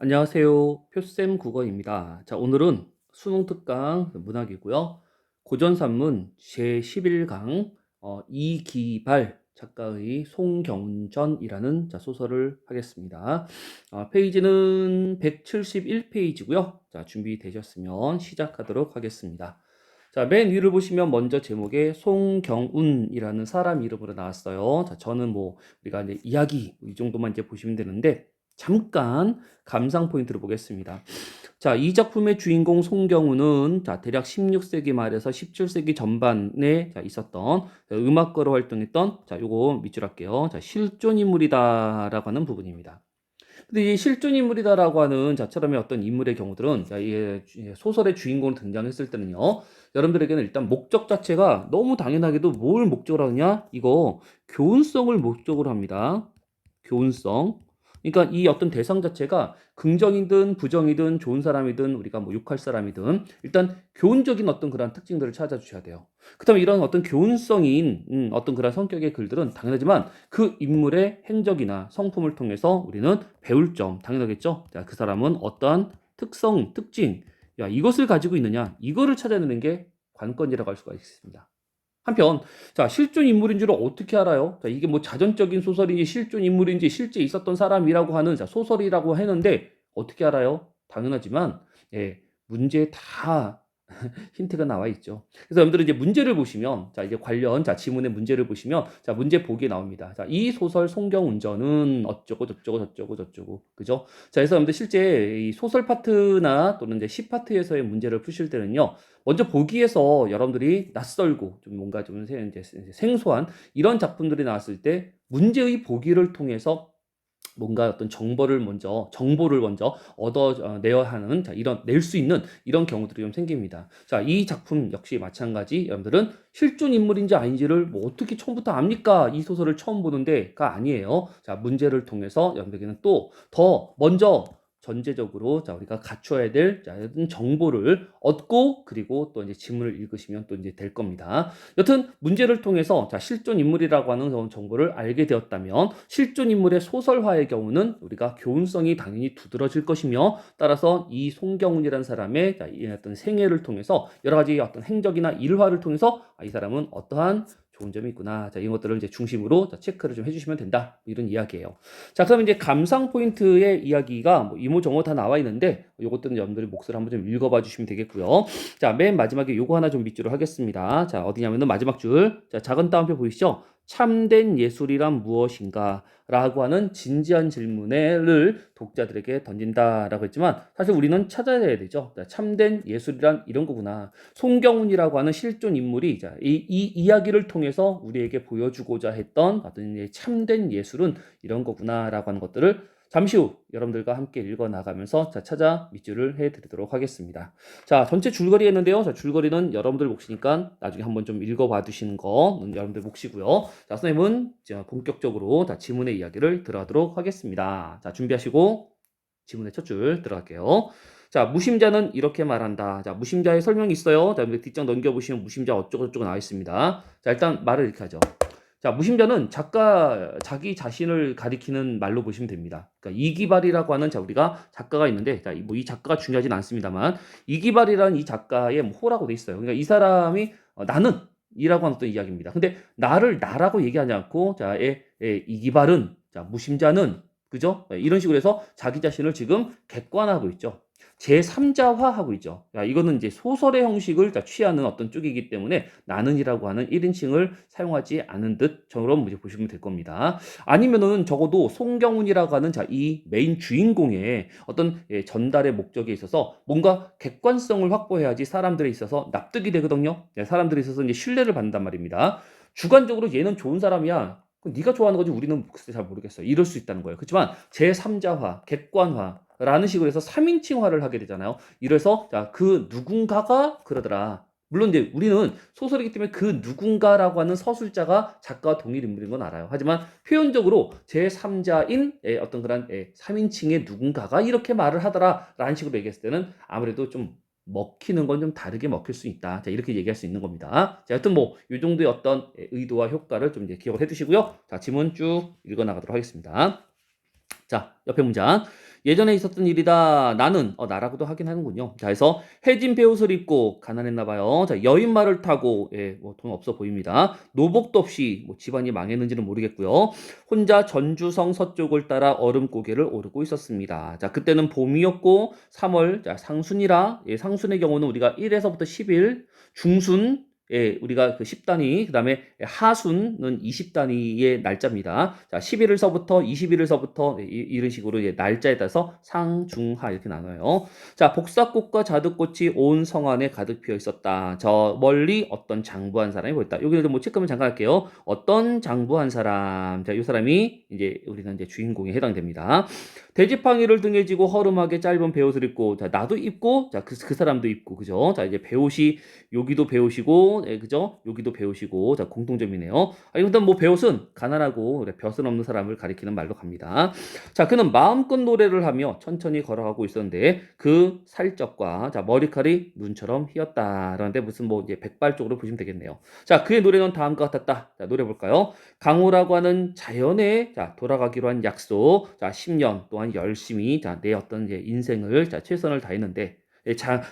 안녕하세요. 표쌤 국어입니다. 자, 오늘은 수능 특강 문학이고요. 고전산문 제11강 이기발 작가의 송경운전이라는 소설을 하겠습니다. 페이지는 171페이지고요. 자, 준비되셨으면 시작하도록 하겠습니다. 자, 맨 위를 보시면 먼저 제목에 송경운이라는 사람 이름으로 나왔어요. 자, 저는 우리가 이제 이야기 이 정도만 이제 보시면 되는데 잠깐 감상 포인트를 보겠습니다. 자, 이 작품의 주인공 송경우는 대략 16세기 말에서 17세기 전반에 있었던 음악가로 활동했던 요거 밑줄 할게요. 실존 인물이다라고 하는 부분입니다. 근데 이 실존 인물이다라고 하는 자처럼의 어떤 인물의 경우들은 이 소설의 주인공으로 등장했을 때는요. 여러분들에게는 일단 목적 자체가 너무 당연하게도 뭘 목적으로 하느냐? 이거 교훈성을 목적으로 합니다. 교훈성. 그러니까 이 어떤 대상 자체가 긍정이든 부정이든 좋은 사람이든 우리가 욕할 사람이든 일단 교훈적인 어떤 그런 특징들을 찾아주셔야 돼요. 그다음에 이런 어떤 교훈성인 어떤 그런 성격의 글들은 당연하지만 그 인물의 행적이나 성품을 통해서 우리는 배울 점 당연하겠죠. 자, 그 사람은 어떠한 특성, 특징, 이것을 가지고 있느냐 이거를 찾아내는 게 관건이라고 할 수가 있습니다. 한편 실존 인물인 줄 어떻게 알아요? 이게 자전적인 소설인지 실존 인물인지 실제 있었던 사람이라고 하는 소설이라고 했는데 어떻게 알아요? 당연하지만 문제에 다 힌트가 나와 있죠. 그래서 여러분들은 이제 문제를 보시면 이제 관련 지문의 문제를 보시면 문제 보기에 나옵니다. 이 소설 송경운전은 어쩌고 저쩌고 저쩌고 저쩌고 그죠? 그래서 여러분들 실제 이 소설 파트나 또는 이제 시 파트에서의 문제를 푸실 때는요. 먼저 보기에서 여러분들이 낯설고 좀 뭔가 좀 이제 생소한 이런 작품들이 나왔을 때 문제의 보기를 통해서 뭔가 어떤 정보를 먼저 얻어내야 하는 이런 낼 수 있는 이런 경우들이 좀 생깁니다. 자, 이 작품 역시 마찬가지 여러분들은 실존 인물인지 아닌지를 어떻게 처음부터 압니까? 이 소설을 처음 보는데가 아니에요. 자, 문제를 통해서 여러분들에게는 또 더 먼저 전제적으로 우리가 갖춰야 될 정보를 얻고 그리고 또 이제 지문을 읽으시면 또 이제 될 겁니다. 여튼 문제를 통해서 실존 인물이라고 하는 정보를 알게 되었다면 실존 인물의 소설화의 경우는 우리가 교훈성이 당연히 두드러질 것이며 따라서 이 송경운이라는 사람의 이 어떤 생애를 통해서 여러 가지 어떤 행적이나 일화를 통해서 이 사람은 어떠한 좋은 점이 있구나. 이런 것들을 이제 중심으로 체크를 좀 해주시면 된다. 이런 이야기예요. 자, 그럼 이제 감상 포인트의 이야기가 이모저모 다 나와 있는데 이것들은 여러분들이 몫을 한번 좀 읽어봐 주시면 되겠고요. 자, 맨 마지막에 요거 하나 좀 밑줄을 하겠습니다. 자, 어디냐면은 마지막 줄. 자, 작은 따옴표 보이시죠? 참된 예술이란 무엇인가? 라고 하는 진지한 질문을 독자들에게 던진다라고 했지만 사실 우리는 찾아야 되죠. 자, 참된 예술이란 이런 거구나. 송경운이라고 하는 실존 인물이 이 이야기를 통해서 우리에게 보여주고자 했던 어떤 참된 예술은 이런 거구나라고 하는 것들을 잠시 후 여러분들과 함께 읽어나가면서 찾아 밑줄을 해드리도록 하겠습니다. 자, 전체 줄거리 했는데요. 자, 줄거리는 여러분들 몫이니까 나중에 한번 좀 읽어봐 주시는 거는 여러분들 몫이고요. 자, 선생님은 본격적으로 지문의 이야기를 들어가도록 하겠습니다. 자, 준비하시고 지문의 첫 줄 들어갈게요. 자, 무심자는 이렇게 말한다. 자, 무심자의 설명이 있어요. 자, 뒷장 넘겨보시면 무심자 어쩌고저쩌고 나와 있습니다. 자, 일단 말을 이렇게 하죠. 자, 무심자는 자기 자신을 가리키는 말로 보시면 됩니다. 그러니까 이기발이라고 하는 우리가 작가가 있는데, 이 작가가 중요하진 않습니다만, 이기발이라는 이 작가의 호라고 돼 있어요. 그러니까 이 사람이 나는 이라고 하는 어떤 이야기입니다. 근데 나라고 얘기하지 않고, 이기발은, 무심자는, 그죠? 이런 식으로 해서 자기 자신을 지금 객관화하고 있죠. 제3자화하고 있죠. 이거는 이제 소설의 형식을 취하는 어떤 쪽이기 때문에 나는이라고 하는 1인칭을 사용하지 않은 듯처럼 보시면 될 겁니다. 아니면은 적어도 송경운이라고 하는 이 메인 주인공의 어떤 전달의 목적에 있어서 뭔가 객관성을 확보해야지 사람들에 있어서 납득이 되거든요. 사람들에 있어서 이제 신뢰를 받는단 말입니다. 주관적으로 얘는 좋은 사람이야. 네가 좋아하는 거지 우리는 잘 모르겠어. 이럴 수 있다는 거예요. 그렇지만 제3자화, 객관화 라는 식으로 해서 3인칭화를 하게 되잖아요. 이래서 그 누군가가 그러더라. 물론 이제 우리는 소설이기 때문에 그 누군가라고 하는 서술자가 작가와 동일 인물인 건 알아요. 하지만 표현적으로 제3자인 어떤 그런 3인칭의 누군가가 이렇게 말을 하더라 라는 식으로 얘기했을 때는 아무래도 좀 먹히는 건 좀 다르게 먹힐 수 있다. 자, 이렇게 얘기할 수 있는 겁니다. 자, 여튼 이 정도의 어떤 의도와 효과를 좀 이제 기억을 해 두시고요. 자, 지문 쭉 읽어 나가도록 하겠습니다. 자, 옆에 문장. 예전에 있었던 일이다. 나는 나라고도 하긴 하는군요. 자, 그래서 해진 베옷을 입고 가난했나 봐요. 자, 여인 말을 타고 뭐 돈 없어 보입니다. 노복도 없이 뭐 집안이 망했는지는 모르겠고요. 혼자 전주성 서쪽을 따라 얼음고개를 오르고 있었습니다. 자, 그때는 봄이었고 3월 자, 상순이라 상순의 경우는 우리가 1에서부터 10일, 중순 우리가 그 10단위, 그 다음에 하순은 20단위의 날짜입니다. 자, 11일서부터 21일서부터 이런 식으로 날짜에 따라서 상, 중, 하 이렇게 나눠요. 자, 복사꽃과 자두꽃이 온 성 안에 가득 피어 있었다. 저 멀리 어떤 장부한 사람이 보였다. 여기는 뭐 체크만 잠깐 할게요. 어떤 장부한 사람. 자, 이 사람이 이제 우리가 이제 주인공에 해당됩니다. 돼지팡이를 등에 지고 허름하게 짧은 베옷을 입고, 자, 나도 입고, 자, 그 사람도 입고, 그죠? 자, 이제 베옷이 여기도 배우시고, 그죠? 여기도 배우시고, 자, 공통점이네요. 일단 뭐 배옷은 가난하고 벼슬 없는 사람을 가리키는 말로 갑니다. 자, 그는 마음껏 노래를 하며 천천히 걸어가고 있었는데 그 살적과 자, 머리칼이 눈처럼 휘었다. 그런데 무슨 뭐 이제 백발 쪽으로 보시면 되겠네요. 자, 그의 노래는 다음과 같았다. 자, 노래 볼까요? 강호라고 하는 자연에 자, 돌아가기로 한 약속. 자, 10년 동안 열심히 자, 내 어떤 이제 인생을 자, 최선을 다했는데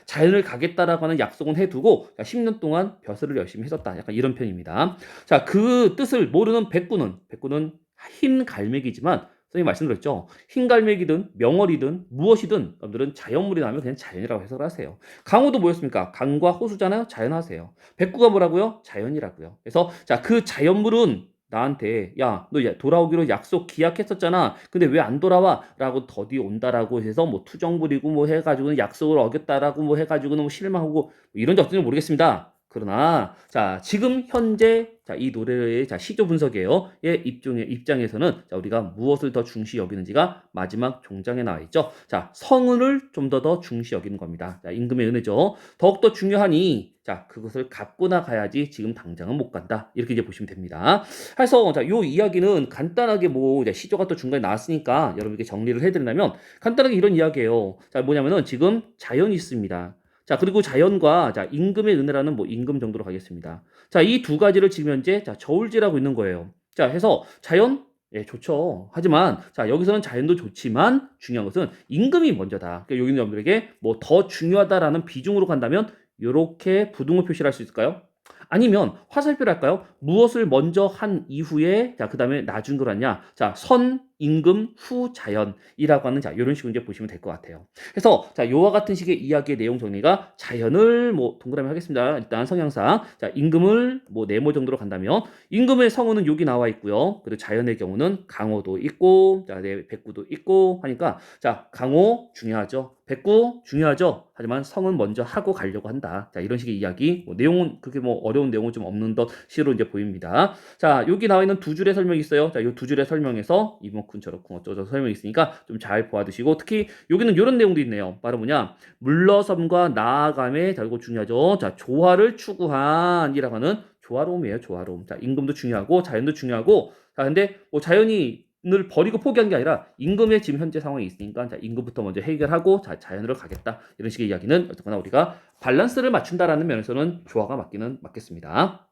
자연을 가겠다라고 하는 약속은 해두고 10년 동안 벼슬을 열심히 했었다. 약간 이런 편입니다. 자, 그 뜻을 모르는 백구는 흰 갈매기지만 선생님 말씀드렸죠. 흰 갈매기든 명월이든 무엇이든 여러분들은 자연물이 나면 그냥 자연이라고 해석을 하세요. 강호도 뭐였습니까? 강과 호수잖아요. 자연하세요. 백구가 뭐라고요? 자연이라고요. 그래서 자, 그 자연물은 나한테 야, 너 돌아오기로 약속 기약했었잖아. 근데 왜 안 돌아와? 라고 더디 온다라고 해서 뭐 투정 부리고 뭐 해가지고는 약속을 어겼다라고 뭐 해가지고는 뭐 실망하고 뭐 이런 적들은 모르겠습니다. 그러나 자, 지금 현재 자, 이 노래의 자, 시조 분석이에요. 의 입장에서는 자, 우리가 무엇을 더 중시 여기는지가 마지막 종장에 나와 있죠. 자, 성은을 좀 더 중시 여기는 겁니다. 자, 임금의 은혜죠. 더욱더 중요하니 자, 그것을 갖고 나가야지 지금 당장은 못 간다. 이렇게 이제 보시면 됩니다. 그래서 자, 요 이야기는 간단하게 뭐 이제 시조가 또 중간에 나왔으니까 여러분께 정리를 해드리려면 간단하게 이런 이야기예요. 자, 뭐냐면은 지금 자연이 있습니다. 자, 그리고 자연과 자, 임금의 은혜라는 뭐 임금 정도로 가겠습니다. 자, 이 두 가지를 지금 현재 자, 저울질하고 있는 거예요. 자, 해서 자연 좋죠. 하지만 자, 여기서는 자연도 좋지만 중요한 것은 임금이 먼저다. 그러니까 여기 있는 여러분들에게 뭐 더 중요하다라는 비중으로 간다면 이렇게 부등호 표시를 할 수 있을까요? 아니면 화살표를 할까요? 무엇을 먼저 한 이후에 자, 그다음에 나중 걸 하냐? 자, 선, 임금, 후, 자연이라고 하는 자, 이런 식으로 이제 보시면 될 것 같아요. 그래서 자, 요와 같은 식의 이야기의 내용 정리가 자연을 뭐 동그라미 하겠습니다. 일단 성향상 자, 임금을 뭐 네모 정도로 간다면 임금의 성우는 여기 나와 있고요. 그리고 자연의 경우는 강호도 있고 자, 백구도 있고 하니까 자, 강호 중요하죠. 백구 중요하죠. 하지만 성은 먼저 하고 가려고 한다. 자, 이런 식의 이야기. 뭐 내용은 그렇게 뭐 어려운 내용은 좀 없는 듯이로 이제 보입니다. 자, 여기 나와 있는 두 줄의 설명이 있어요. 자, 이 두 줄의 설명에서 이만큼 저렇고 어쩌고 설명이 있으니까 좀 잘 보아두시고 특히 여기는 이런 내용도 있네요. 바로 뭐냐? 물러섬과 나아감에 자, 이거 중요하죠. 자, 조화를 추구한이라고 하는 조화로움이에요. 조화로움. 자, 임금도 중요하고 자연도 중요하고 자, 근데 뭐 자연이 을 버리고 포기한 게 아니라 임금의 지금 현재 상황이 있으니까 자, 임금부터 먼저 해결하고 자, 자연으로 가겠다. 이런 식의 이야기는 어쨌거나 우리가 밸런스를 맞춘다라는 면에서는 조화가 맞겠습니다.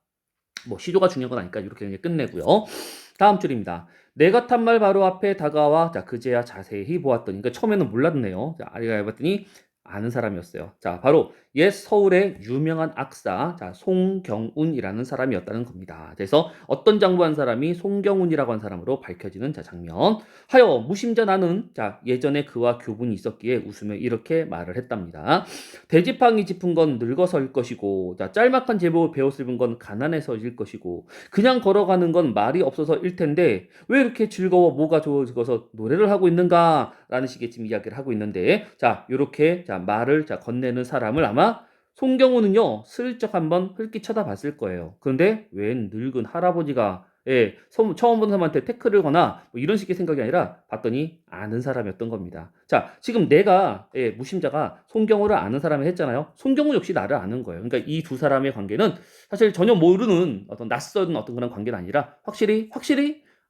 뭐 시조가 중요한 건 아니까 이렇게 그냥 끝내고요. 다음 줄입니다. 내가 탄 말 바로 앞에 다가와 자, 그제야 자세히 보았더니 그러니까 처음에는 몰랐네요. 자, 아리가 해봤더니 아는 사람이었어요. 자, 바로 옛 서울의 유명한 악사, 자, 송경운이라는 사람이었다는 겁니다. 그래서 어떤 장부한 사람이 송경운이라고 한 사람으로 밝혀지는 자, 장면. 하여 무심자 나는 자, 예전에 그와 교분이 있었기에 웃으며 이렇게 말을 했답니다. 돼지팡이 짚은 건 늙어서일 것이고, 자, 짤막한 제복 베옷을 입은 건 가난해서일 것이고, 그냥 걸어가는 건 말이 없어서일 텐데, 왜 이렇게 즐거워 뭐가 좋아서 노래를 하고 있는가? 라는 식의 지금 이야기를 하고 있는데, 자, 요렇게 자, 말을 자, 건네는 사람을 아마 송경호는요 슬쩍 한번 흘끼 쳐다봤을 거예요. 그런데 웬 늙은 할아버지가 처음 본 사람한테 태클을 거나 뭐 이런 식의 생각이 아니라 봤더니 아는 사람이었던 겁니다. 자, 지금 내가 무심자가 송경호를 아는 사람을 했잖아요. 송경호 역시 나를 아는 거예요. 그러니까 이 두 사람의 관계는 사실 전혀 모르는 어떤 낯선 어떤 그런 관계는 아니라 확실히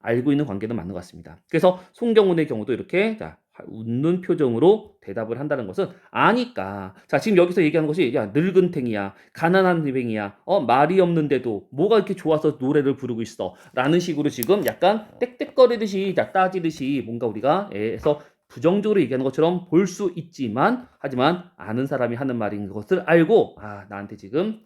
알고 있는 관계는 맞는 것 같습니다. 그래서 송경훈의 경우도 이렇게 자, 웃는 표정으로 대답을 한다는 것은 아니까. 자, 지금 여기서 얘기하는 것이 야, 늙은탱이야. 가난한 뱅이야. 말이 없는데도 뭐가 이렇게 좋아서 노래를 부르고 있어. 라는 식으로 지금 약간 떽떽거리듯이 자, 따지듯이 뭔가 우리가 해서 부정적으로 얘기하는 것처럼 볼 수 있지만 하지만 아는 사람이 하는 말인 것을 알고 나한테 지금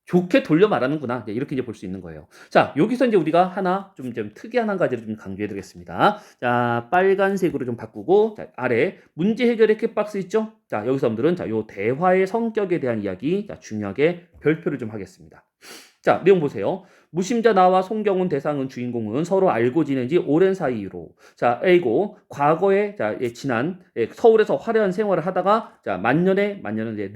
좋게 돌려 말하는구나. 이렇게 이제 볼 수 있는 거예요. 자, 여기서 이제 우리가 하나 좀 특이한 한 가지를 좀 강조해 드리겠습니다. 자, 빨간색으로 좀 바꾸고, 자, 아래 문제 해결의 캣박스 있죠? 자, 여기서 여러분들은 자, 요 대화의 성격에 대한 이야기, 자, 중요하게 별표를 좀 하겠습니다. 자, 내용 보세요. 무심자 나와 송경훈 대상은 주인공은 서로 알고 지낸 지 오랜 사이로. 자, A고 과거에 지난 서울에서 화려한 생활을 하다가 자, 만년은 이제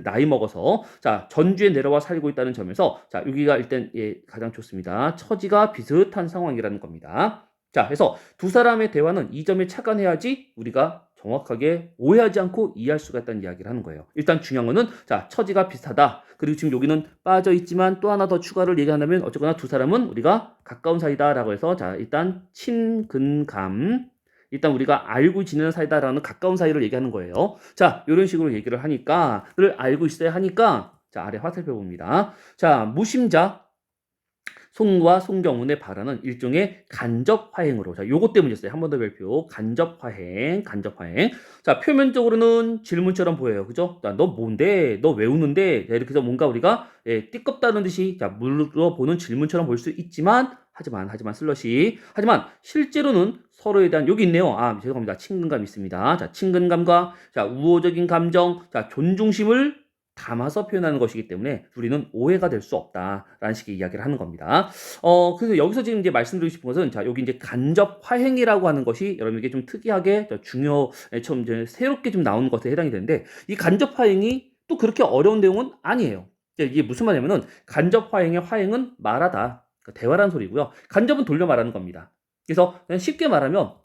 나이 먹어서 자, 전주에 내려와 살고 있다는 점에서 자, 여기가 일단 가장 좋습니다. 처지가 비슷한 상황이라는 겁니다. 자, 그래서 두 사람의 대화는 이 점에 착안해야지 우리가 정확하게 오해하지 않고 이해할 수가 있다는 이야기를 하는 거예요. 일단 중요한 거는 자, 처지가 비슷하다. 그리고 지금 여기는 빠져 있지만 또 하나 더 추가를 얘기한다면 어쨌거나 두 사람은 우리가 가까운 사이다라고 해서 자, 일단 친근감 일단 우리가 알고 지내는 사이다라는 가까운 사이를 얘기하는 거예요. 자, 이런 식으로 얘기를 하니까 를 알고 있어야 하니까 자, 아래 화살표 봅니다. 자, 무심자 송과 송경훈의 발언은 일종의 간접 화행으로. 자, 요것 때문이었어요. 한 번 더 별표. 간접 화행, 간접 화행. 자, 표면적으로는 질문처럼 보여요. 그죠? 자, 너 뭔데? 너 왜 우는데? 자, 이렇게 해서 뭔가 우리가 띠껍다는 듯이 자, 물어보는 질문처럼 볼 수 있지만 하지만 슬러시. 하지만 실제로는 서로에 대한 여기 있네요. 죄송합니다. 친근감 있습니다. 자, 친근감과 자, 우호적인 감정, 자, 존중심을 담아서 표현하는 것이기 때문에 우리는 오해가 될 수 없다라는 식의 이야기를 하는 겁니다. 그래서 여기서 지금 이제 말씀드리고 싶은 것은 자, 여기 이제 간접 화행이라고 하는 것이 여러분에게 좀 특이하게 처음 이제 새롭게 좀 나오는 것에 해당이 되는데 이 간접 화행이 또 그렇게 어려운 내용은 아니에요. 이게 무슨 말이냐면은 간접 화행의 화행은 말하다. 그러니까 대화라는 소리고요. 간접은 돌려 말하는 겁니다. 그래서 그냥 쉽게 말하면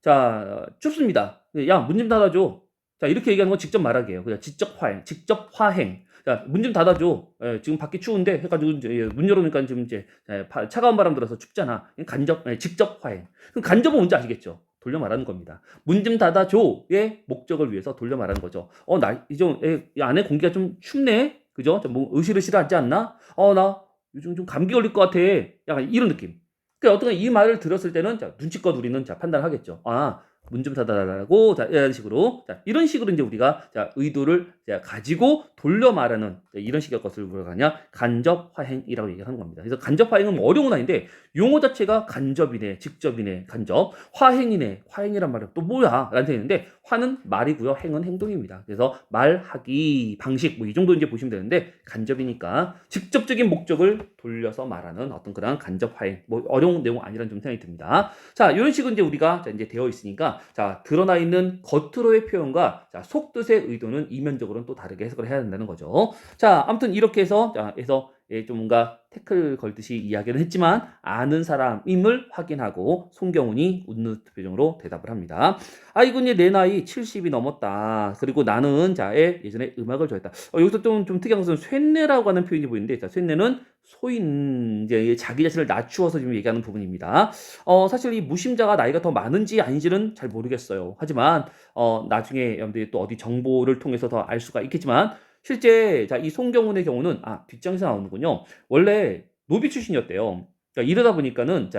자, 춥습니다. 야, 문 좀 닫아줘. 자, 이렇게 얘기하는 건 직접 말하기예요. 그냥 직접 화행. 자, 문 좀 닫아줘. 지금 밖에 추운데 해가지고 이제 문 열어놓으니까 지금 이제 차가운 바람 들어서 춥잖아. 직접 화행. 그럼 간접은 뭔지 아시겠죠? 돌려 말하는 겁니다. 문 좀 닫아줘의 목적을 위해서 돌려 말하는 거죠. 이 안에 공기가 좀 춥네. 그죠? 뭐 으실으실하지 않나? 나 요즘 좀 감기 걸릴 것 같아. 약간 이런 느낌. 그러니까 어떤 이 말을 들었을 때는 자, 눈치껏 우리는 자, 판단하겠죠. 문 좀 닫아달라고 자, 이런 식으로 자, 이런 식으로 이제 우리가 자, 의도를 자, 가지고 돌려 말하는 자, 이런 식의 것을 뭐라고 하냐 간접 화행이라고 얘기하는 겁니다. 그래서 간접 화행은 뭐 어려운 건 아닌데 용어 자체가 간접이네, 직접이네, 간접 화행이네, 화행이란 말은 또 뭐야? 라는 생각인데 화는 말이고요, 행은 행동입니다. 그래서 말하기 방식 뭐 이 정도 이제 보시면 되는데 간접이니까 직접적인 목적을 돌려서 말하는 어떤 그런 간접 화행 뭐 어려운 내용 아니라는 좀 생각이 듭니다. 자, 이런 식으로 이제 우리가 자, 이제 되어 있으니까 자, 드러나 있는 겉으로의 표현과 자, 속뜻의 의도는 이면적으로는 또 다르게 해석을 해야 된다는 거죠. 자, 아무튼 이렇게 해서 좀 뭔가 태클 걸듯이 이야기를 했지만 아는 사람임을 확인하고 송경훈이 웃는 표정으로 대답을 합니다. 아이고 이제 내 나이 70이 넘었다. 그리고 나는 예전에 음악을 좋아했다. 여기서 좀 특이한 것은 쇠뇌라고 하는 표현이 보이는데 자, 쇠뇌는 소인 이제 자기 자신을 낮추어서 지금 얘기하는 부분입니다. 사실 이 무심자가 나이가 더 많은지 아닌지는 잘 모르겠어요. 하지만 나중에 여러분들이 또 어디 정보를 통해서 더 알 수가 있겠지만 실제 이 송경훈의 경우는 뒷장에서 나오는군요. 원래 노비 출신이었대요. 그러니까 이러다 보니까는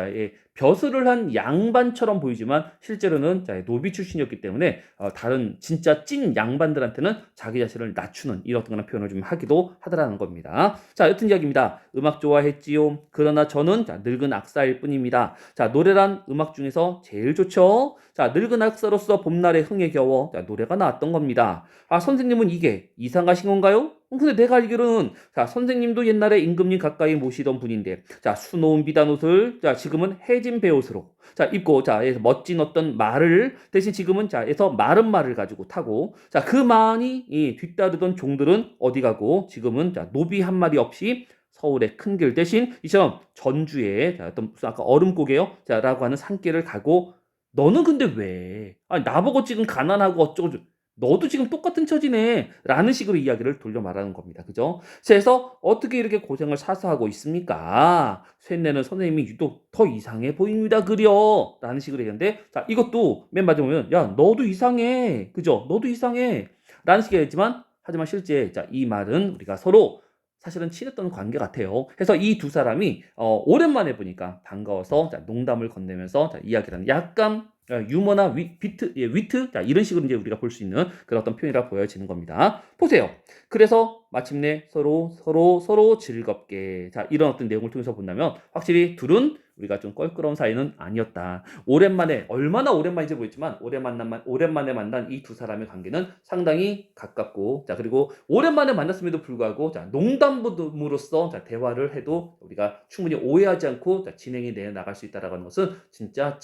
벼슬을 한 양반처럼 보이지만 실제로는 노비 출신이었기 때문에 다른 진짜 찐 양반들한테는 자기 자신을 낮추는 이런 어떤 표현을 좀 하기도 하더라는 겁니다. 자, 여튼 이야기입니다. 음악 좋아했지요. 그러나 저는 늙은 악사일 뿐입니다. 자, 노래란 음악 중에서 제일 좋죠. 자, 늙은 악사로서 봄날의 흥에 겨워 노래가 나왔던 겁니다. 선생님은 이게 이상하신 건가요? 근데 내가 알기로는 선생님도 옛날에 임금님 가까이 모시던 분인데 수놓은 비단 옷을 지금은 해진 베옷으로 입고 멋진 어떤 말을 대신 지금은 에서 마른 말을 가지고 타고 그 많이 뒤따르던 종들은 어디 가고 지금은 노비 한 마리 없이 서울의 큰 길 대신 이처럼 전주에 어떤 무슨 아까 얼음고개요 라고 하는 산길을 가고 너는 근데 왜? 나보고 지금 가난하고 어쩌고 너도 지금 똑같은 처지네 라는 식으로 이야기를 돌려 말하는 겁니다. 그죠? 그래서 어떻게 이렇게 고생을 사서하고 있습니까? 쇠뇌는 선생님이 유독 더 이상해 보입니다. 그려 라는 식으로 얘기하는데 이것도 맨 마지막에 보면 야 너도 이상해. 그죠? 너도 이상해 라는 식으로 얘기했지만 하지만 실제 이 말은 우리가 서로 사실은 친했던 관계 같아요. 그래서 이 두 사람이 오랜만에 보니까 반가워서 농담을 건네면서 이야기를 하는 약간 유머나 비트, 위트, 자, 이런 식으로 이제 우리가 볼 수 있는 그런 어떤 표현이라 보여지는 겁니다. 보세요. 그래서 마침내 서로 즐겁게, 자, 이런 어떤 내용을 통해서 본다면 확실히 둘은 우리가 좀 껄끄러운 사이는 아니었다. 오랜만에, 얼마나 오랜만인지 모르겠지만 오랜만에 만난 이 두 사람의 관계는 상당히 가깝고, 자, 그리고 오랜만에 만났음에도 불구하고, 자, 농담으로서 자, 대화를 해도 우리가 충분히 오해하지 않고 자, 진행이 돼 나갈 수 있다라는 것은 진짜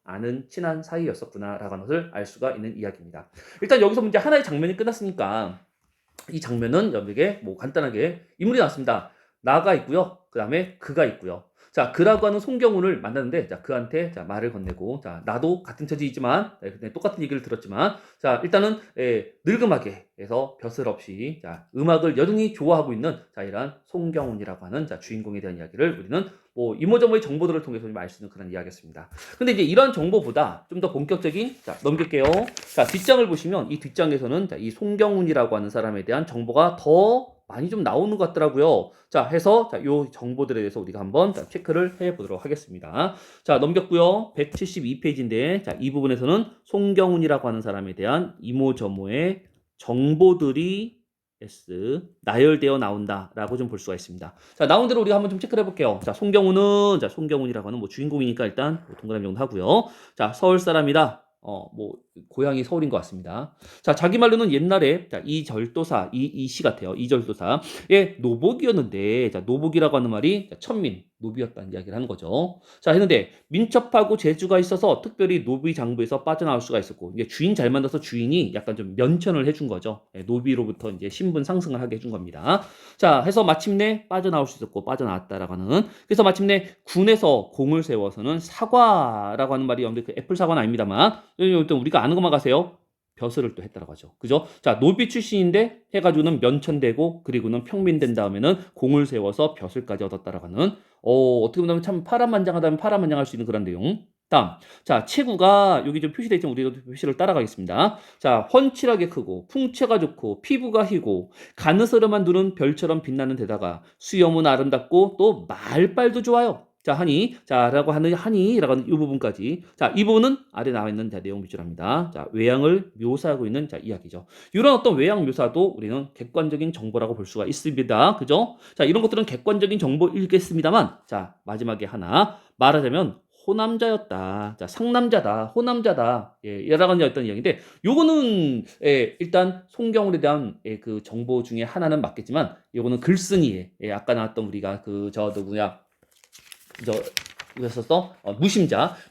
아는 친한 사이였었구나라는 것을 알 수가 있는 이야기입니다. 일단 여기서 문제 하나의 장면이 끝났으니까 이 장면은 여러분에게 뭐 간단하게 인물이 나왔습니다. 나가 있고요. 그 다음에 그가 있고요. 자, 그라고 하는 송경훈을 만났는데, 자, 그한테 자, 말을 건네고, 자, 나도 같은 처지이지만, 똑같은 얘기를 들었지만, 자, 일단은 늙음하게 해서 벼슬 없이, 자, 음악을 여전히 좋아하고 있는, 자, 이런 송경훈이라고 하는 자, 주인공에 대한 이야기를 우리는 뭐 이모저모의 정보들을 통해서 좀 알 수 있는 그런 이야기였습니다. 근데 이제 이런 정보보다 좀 더 본격적인, 자, 넘길게요. 자, 뒷장을 보시면 이 뒷장에서는 자, 이 송경훈이라고 하는 사람에 대한 정보가 더 많이 좀 나오는 것 같더라고요. 자, 해서 자, 요 정보들에 대해서 우리가 한번 자, 체크를 해 보도록 하겠습니다. 자, 넘겼고요. 172페이지인데, 자, 이 부분에서는 송경훈이라고 하는 사람에 대한 이모저모의 정보들이 나열되어 나온다라고 좀 볼 수가 있습니다. 자, 나온 대로 우리가 한번 좀 체크를 해볼게요. 자, 송경훈이라고 하는 뭐 주인공이니까 일단 동그라미 정도 하고요. 자, 서울 사람이다. 뭐 고향이 서울인 것 같습니다. 자, 자기 말로는 옛날에 자, 이 절도사, 이 시 같아요. 이 절도사의 노복이었는데, 자, 노복이라고 하는 말이 자, 천민, 노비였다는 이야기를 하는 거죠. 자, 했는데 민첩하고 재주가 있어서 특별히 노비 장부에서 빠져나올 수가 있었고, 이게 주인 잘 만나서 주인이 약간 좀 면천을 해준 거죠. 노비로부터 이제 신분 상승을 하게 해준 겁니다. 자, 해서 마침내 빠져나올 수 있었고 빠져나왔다라고 하는. 그래서 마침내 군에서 공을 세워서는 사과라고 하는 말이 없는데 그 애플 사과는 아닙니다만, 일단 우리가 아는 것만 가세요. 벼슬을 또 했다라고 하죠. 그죠? 자, 노비 출신인데 해가지고는 면천되고 그리고는 평민된 다음에는 공을 세워서 벼슬까지 얻었다라고 하는 어떻게 보면 참 파란만장하다면 파란만장할 수 있는 그런 내용. 다음, 자, 체구가 여기 좀 표시되어 있지만 우리가 표시를 따라가겠습니다. 자, 훤칠하게 크고 풍채가 좋고 피부가 희고 가느스름한 눈은 별처럼 빛나는 데다가 수염은 아름답고 또 말빨도 좋아요. 자, 라고 하는 하니라고 하는 이 부분까지. 자, 이 부분은 아래 나와 있는 자, 내용 비출합니다. 자, 외양을 묘사하고 있는 자, 이야기죠. 이런 어떤 외양 묘사도 우리는 객관적인 정보라고 볼 수가 있습니다. 그죠? 자, 이런 것들은 객관적인 정보이겠습니다만, 자, 마지막에 하나 말하자면 호남자였다. 자, 상남자다. 호남자다. 여러 가지 어떤 이야기인데, 요거는, 일단, 송경울에 대한, 그 정보 중에 하나는 맞겠지만, 요거는 글쓴이의, 아까 나왔던 우리가 누구냐, 그랬었어?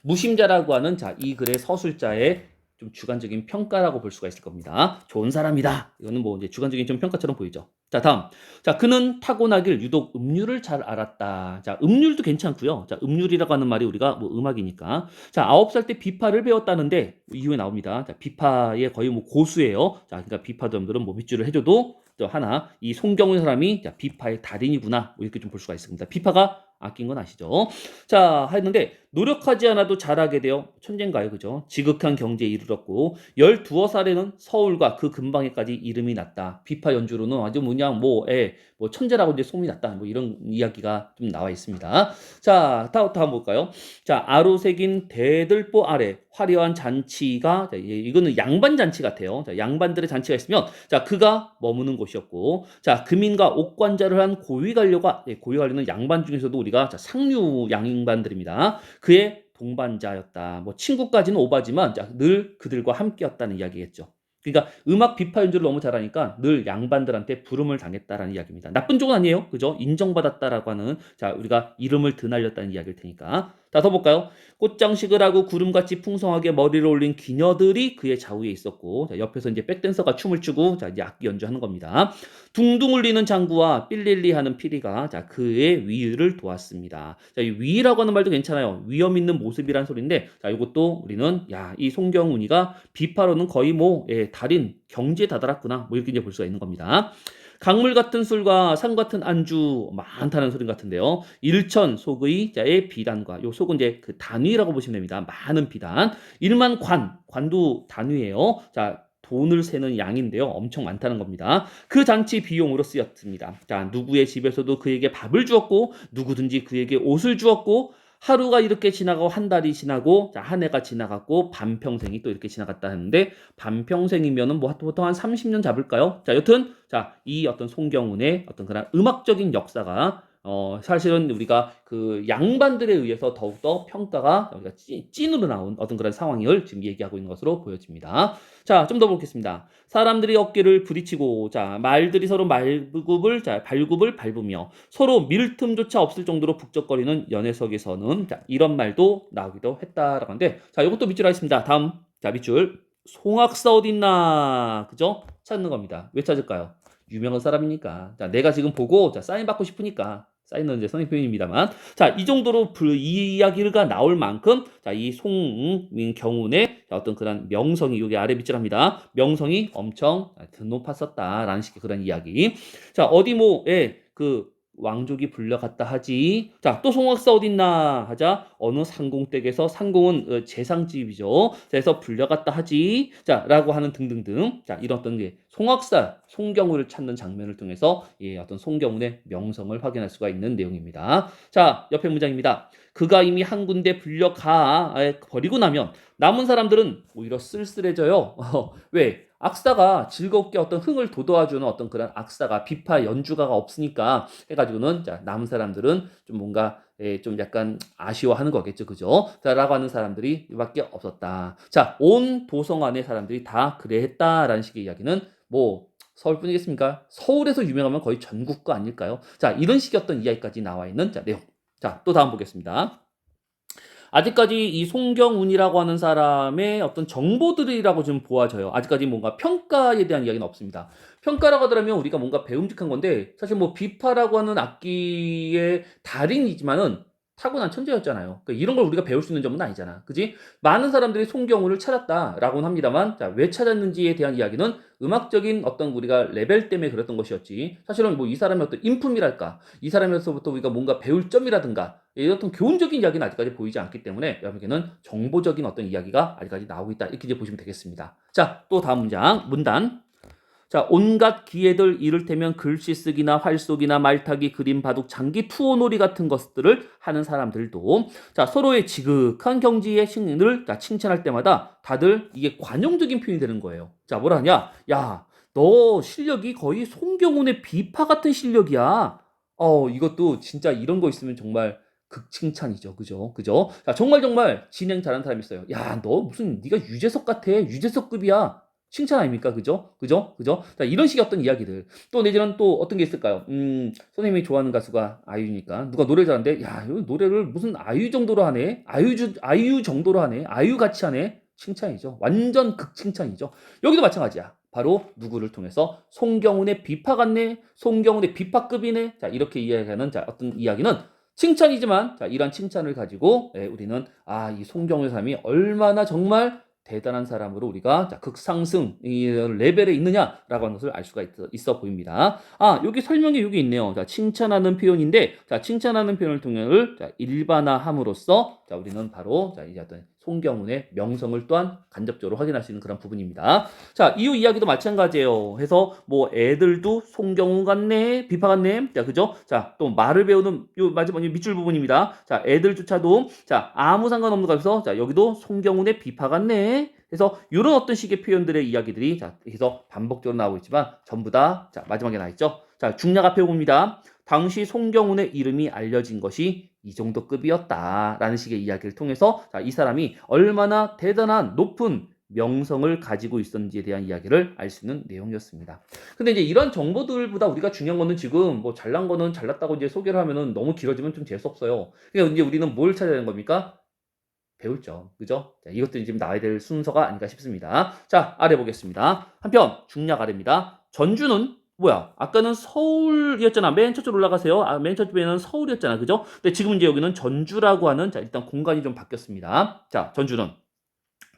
무심자라고 하는 자, 이 글의 서술자의 좀 주관적인 평가라고 볼 수가 있을 겁니다. 좋은 사람이다. 이거는 뭐 이제 주관적인 좀 평가처럼 보이죠. 자, 다음. 자, 그는 타고나길 유독 음률을 잘 알았다. 자, 음률도 괜찮고요. 자, 음률이라고 하는 말이 우리가 뭐 음악이니까. 자, 9살 때 비파를 배웠다는데 이후에 나옵니다. 자, 비파의 거의 뭐 고수예요. 자, 그러니까 비파점들은 뭐 밑줄을 해줘도 또 하나 이 송경훈 사람이 자, 비파의 달인이구나. 뭐 이렇게 좀 볼 수가 있습니다. 비파가 아낀 건 아시죠? 자, 했는데 노력하지 않아도 잘하게 되어 천재인가요? 그죠? 지극한 경제에 이르렀고 12살에는 서울과 그 근방에까지 이름이 났다. 비파 연주로는 아주 뭐 천재라고 이제 소문이 났다. 뭐 이런 이야기가 좀 나와 있습니다. 자, 다음 볼까요? 자, 아로새긴 대들보 아래 화려한 잔치가 자, 이거는 양반 잔치 같아요. 자, 양반들의 잔치가 있으면 자, 그가 머무는 곳이었고 자, 금인과 옥관자를 한 고위관료가 고위관료는 양반 중에서도 우리가 자, 상류 양반들입니다. 그의 동반자였다. 뭐 친구까지는 오바지만 자, 늘 그들과 함께였다는 이야기겠죠. 그러니까 음악 비파 연주를 너무 잘하니까 늘 양반들한테 부름을 당했다라는 이야기입니다. 나쁜 쪽은 아니에요. 그죠? 인정받았다라고 하는 자, 우리가 이름을 드날렸다는 이야기일 테니까. 자, 더 볼까요? 꽃장식을 하고 구름같이 풍성하게 머리를 올린 기녀들이 그의 좌우에 있었고 자, 옆에서 이제 백댄서가 춤을 추고 자, 이제 악기 연주하는 겁니다. 둥둥 울리는 장구와 삘릴리 하는 피리가 자, 그의 위를 도왔습니다. 자, 이 위라고 하는 말도 괜찮아요. 위험 있는 모습이란 소리인데 자, 이것도 우리는 이 송경훈이가 비파로는 거의 달인 경지에 다다랐구나. 뭐 이렇게 이제 볼 수가 있는 겁니다. 강물 같은 술과 산 같은 안주 많다는 소린 같은데요. 일천 속의 자의 비단과 요 속은 이제 그 단위라고 보시면 됩니다. 많은 비단. 일만 관도 단위예요. 자, 돈을 세는 양인데요. 엄청 많다는 겁니다. 그 잔치 비용으로 쓰였습니다. 자, 누구의 집에서도 그에게 밥을 주었고 누구든지 그에게 옷을 주었고 하루가 이렇게 지나가고 한 달이 지나고 자, 한 해가 지나갔고 반평생이 또 이렇게 지나갔다 하는데 반평생이면은 뭐 보통 한 30년 잡을까요? 자, 여튼 자, 이 어떤 송경운의 어떤 그런 음악적인 역사가 사실은 우리가 그 양반들에 의해서 더욱더 평가가 우리가 찐으로 나온 어떤 그런 상황을 지금 얘기하고 있는 것으로 보여집니다. 자, 좀 더 보겠습니다. 사람들이 어깨를 부딪히고, 자, 말들이 서로 발굽을 밟으며 서로 밀 틈조차 없을 정도로 북적거리는 연회석에서는 자, 이런 말도 나오기도 했다라고 하는데, 자, 이것도 밑줄 하겠습니다. 다음, 자, 밑줄. 송악사 어딨나? 그죠? 찾는 겁니다. 왜 찾을까요? 유명한 사람이니까. 자, 내가 지금 보고, 자, 사인 받고 싶으니까. 사인은 이제 선생님 표현입니다만. 자, 이 정도로 이 이야기가 나올 만큼, 자, 이 송경운의 어떤 그런 명성이, 여기 아래 밑줄합니다. 명성이 엄청 높았었다라는 식의 그런 이야기. 자, 어디 뭐에 그 왕족이 불려갔다 하지. 자, 또 송악사 어딨나 하자. 어느 상공댁에서 상공은 재상집이죠. 그래서 불려갔다 하지. 자, 라고 하는 등등등. 자, 이런 어떤 게 송악사, 송경우를 찾는 장면을 통해서 예, 어떤 송경운의 명성을 확인할 수가 있는 내용입니다. 자, 옆에 문장입니다. 그가 이미 한 군데 불려가 버리고 나면 남은 사람들은 오히려 쓸쓸해져요. 왜? 악사가 즐겁게 어떤 흥을 돋워주는 어떤 그런 악사가 비파 연주가가 없으니까 해가지고는 자, 남은 사람들은 좀 뭔가 좀 약간 아쉬워하는 거겠죠, 그죠? 자라고 하는 사람들이 이밖에 없었다. 자, 온 도성 안의 사람들이 다 그래했다라는 식의 이야기는 뭐 서울뿐이겠습니까? 서울에서 유명하면 거의 전국 거 아닐까요? 자, 이런 식의 어떤 이야기까지 나와 있는 자, 내용. 자, 또 다음 보겠습니다. 아직까지 이 송경운이라고 하는 사람의 어떤 정보들이라고 좀 보아져요. 아직까지 뭔가 평가에 대한 이야기는 없습니다. 평가라고 하더라면 우리가 뭔가 배움직한 건데 사실 뭐 비파라고 하는 악기의 달인이지만은 타고난 천재였잖아요. 그러니까 이런 걸 우리가 배울 수 있는 점은 아니잖아. 그지? 많은 사람들이 송경운을 찾았다라고는 합니다만 자, 왜 찾았는지에 대한 이야기는 음악적인 어떤 우리가 레벨 때문에 그랬던 것이었지. 사실은 뭐 이 사람의 어떤 인품이랄까 이 사람에서부터 우리가 뭔가 배울 점이라든가 이런 어떤 교훈적인 이야기는 아직까지 보이지 않기 때문에 여러분께는 정보적인 어떤 이야기가 아직까지 나오고 있다. 이렇게 이제 보시면 되겠습니다. 자, 또 다음 문단. 자, 온갖 기회들 이를테면 글씨 쓰기나 활쏘기나 말타기, 그림 바둑, 장기, 투어놀이 같은 것들을 하는 사람들도 자, 서로의 지극한 경지의 신을 칭찬할 때마다 다들 이게 관용적인 표현이 되는 거예요. 자, 뭐라 하냐? 야, 너 실력이 거의 송경운의 비파 같은 실력이야. 이것도 진짜 이런 거 있으면 정말 극칭찬이죠. 그죠? 그죠? 자, 정말 진행 잘하는 사람이 있어요. 야, 너 무슨 네가 유재석 같아. 유재석급이야. 칭찬 아닙니까? 그죠? 그죠? 그죠? 자, 이런 식의 어떤 이야기들. 또 내지는 또 어떤 게 있을까요? 선생님이 좋아하는 가수가 아이유니까. 누가 노래 잘하는데, 야, 이 노래를 무슨 아이유 정도로 하네? 아이유 정도로 하네? 아이유 같이 하네? 칭찬이죠. 완전 극칭찬이죠. 여기도 마찬가지야. 바로 누구를 통해서 송경운의 비파 같네? 송경운의 비파급이네? 자, 이렇게 이야기하는 자, 어떤 이야기는 칭찬이지만, 자, 이런 칭찬을 가지고, 우리는, 이 송경운의 삶이 얼마나 정말 대단한 사람으로 우리가 자, 극상승 이 레벨에 있느냐라고 하는 것을 알 수가 있어 보입니다. 여기 설명에 여기 있네요. 자, 칭찬하는 표현인데, 자, 칭찬하는 표현을 통해 자, 일반화함으로써 자, 우리는 바로 자, 이제 어떤 송경운의 명성을 또한 간접적으로 확인할 수 있는 그런 부분입니다. 자, 이후 이야기도 마찬가지예요. 해서 뭐 애들도 송경운 같네, 비파 같네, 자, 그죠? 자, 또 말을 배우는 요 마지막 밑줄 부분입니다. 자, 애들조차도 자, 아무 상관없는 것에서 자, 여기도 송경운의 비파 같네. 그래서 이런 어떤 식의 표현들의 이야기들이 자, 그래서 반복적으로 나오고 있지만 전부 다 자, 마지막에 나와 있죠. 자, 중략 앞에 봅니다. 당시 송경운의 이름이 알려진 것이 이 정도 급이었다라는 식의 이야기를 통해서 자, 이 사람이 얼마나 대단한 높은 명성을 가지고 있었는지에 대한 이야기를 알 수 있는 내용이었습니다. 근데 이제 이런 정보들보다 우리가 중요한 거는 지금 뭐 잘난 거는 잘났다고 이제 소개를 하면은 너무 길어지면 좀 재수없어요. 그러니까 이제 우리는 뭘 찾아야 되는 겁니까? 배울 점. 그죠? 자, 이것들이 지금 나와야 될 순서가 아닌가 싶습니다. 자, 아래 보겠습니다. 한편 중략 아래입니다. 전주는 뭐야? 아까는 서울이었잖아. 맨 첫줄 올라가세요. 맨 첫줄에는 서울이었잖아. 그죠? 근데 지금 이제 여기는 전주라고 하는 자, 일단 공간이 좀 바뀌었습니다. 자, 전주는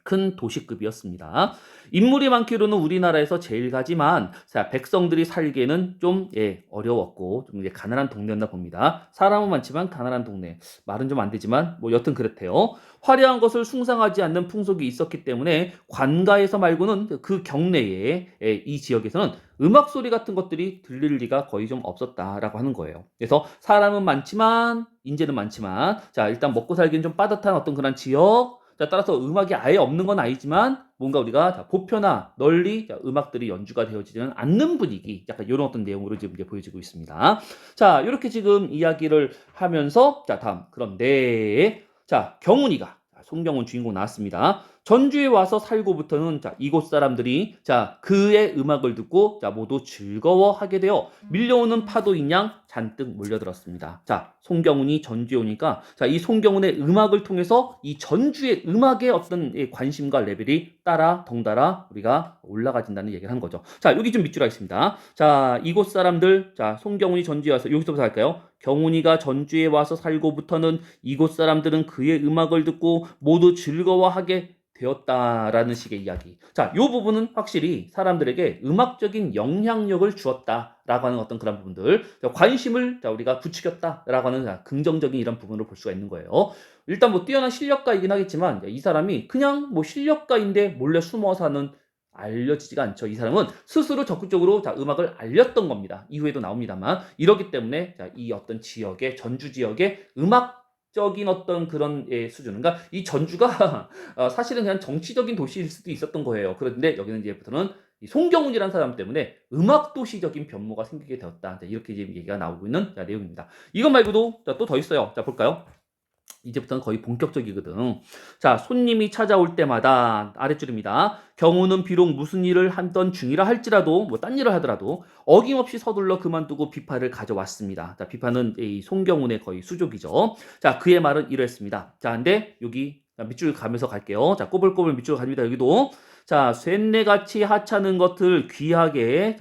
큰 도시급이었습니다. 인물이 많기로는 우리나라에서 제일 가지만 자, 백성들이 살기에는 좀 어려웠고 좀 가난한 동네였나 봅니다. 사람은 많지만 가난한 동네. 말은 좀 안 되지만 뭐 여튼 그렇대요. 화려한 것을 숭상하지 않는 풍속이 있었기 때문에 관가에서 말고는 그 경내에 이 지역에서는 음악 소리 같은 것들이 들릴 리가 거의 좀 없었다라고 하는 거예요. 그래서 사람은 많지만 인재는 많지만 자 일단 먹고 살기는 좀 빠듯한 어떤 그런 지역 자, 따라서 음악이 아예 없는 건 아니지만 뭔가 우리가 자, 보편화 널리 자, 음악들이 연주가 되어지지는 않는 분위기 약간 이런 어떤 내용으로 지금 이제 보여지고 있습니다. 자 이렇게 지금 이야기를 하면서 자 다음 그런데 자 경훈이가 송경훈 주인공 나왔습니다. 전주에 와서 살고부터는 자 이곳 사람들이 자 그의 음악을 듣고 자 모두 즐거워하게 되어 밀려오는 파도인 양 잔뜩 몰려들었습니다. 자 송경훈이 전주에 오니까 자 이 송경훈의 음악을 통해서 이 전주의 음악의 어떤 관심과 레벨이 따라 덩달아 우리가 올라가진다는 얘기를 한 거죠. 자 여기 좀 밑줄 하겠습니다. 자 이곳 사람들 자 송경훈이 전주에 와서 여기서부터 할까요? 경훈이가 전주에 와서 살고부터는 이곳 사람들은 그의 음악을 듣고 모두 즐거워하게 되었다라는 식의 이야기. 자, 이 부분은 확실히 사람들에게 음악적인 영향력을 주었다라고 하는 어떤 그런 부분들, 관심을 자, 우리가 부추겼다라고 하는 자, 긍정적인 이런 부분을 볼 수가 있는 거예요. 일단 뭐 뛰어난 실력가이긴 하겠지만 이 사람이 그냥 뭐 실력가인데 몰래 숨어 사는 알려지지가 않죠. 이 사람은 스스로 적극적으로 자, 음악을 알렸던 겁니다. 이후에도 나옵니다만 이러기 때문에 자, 이 어떤 지역의 전주 지역의 음악적인 어떤 그런 수준. 그러니까 이 전주가 사실은 그냥 정치적인 도시일 수도 있었던 거예요. 그런데 여기는 이제부터는 이 송경훈이라는 사람 때문에 음악 도시적인 변모가 생기게 되었다. 자, 이렇게 지금 얘기가 나오고 있는 자, 내용입니다. 이것 말고도 또 더 있어요. 자, 볼까요? 이제부터는 거의 본격적이거든. 자, 손님이 찾아올 때마다 아랫줄입니다. 경우는 비록 무슨 일을 하던 중이라 할지라도 뭐 딴 일을 하더라도 어김없이 서둘러 그만두고 비파를 가져왔습니다. 자, 비파는 이 송경훈의 거의 수족이죠. 자, 그의 말은 이랬습니다. 자, 근데 여기 밑줄 가면서 갈게요. 자, 꼬불꼬불 밑줄 갑니다. 여기도 자, 쇠뇌같이 하찮은 것을 귀하게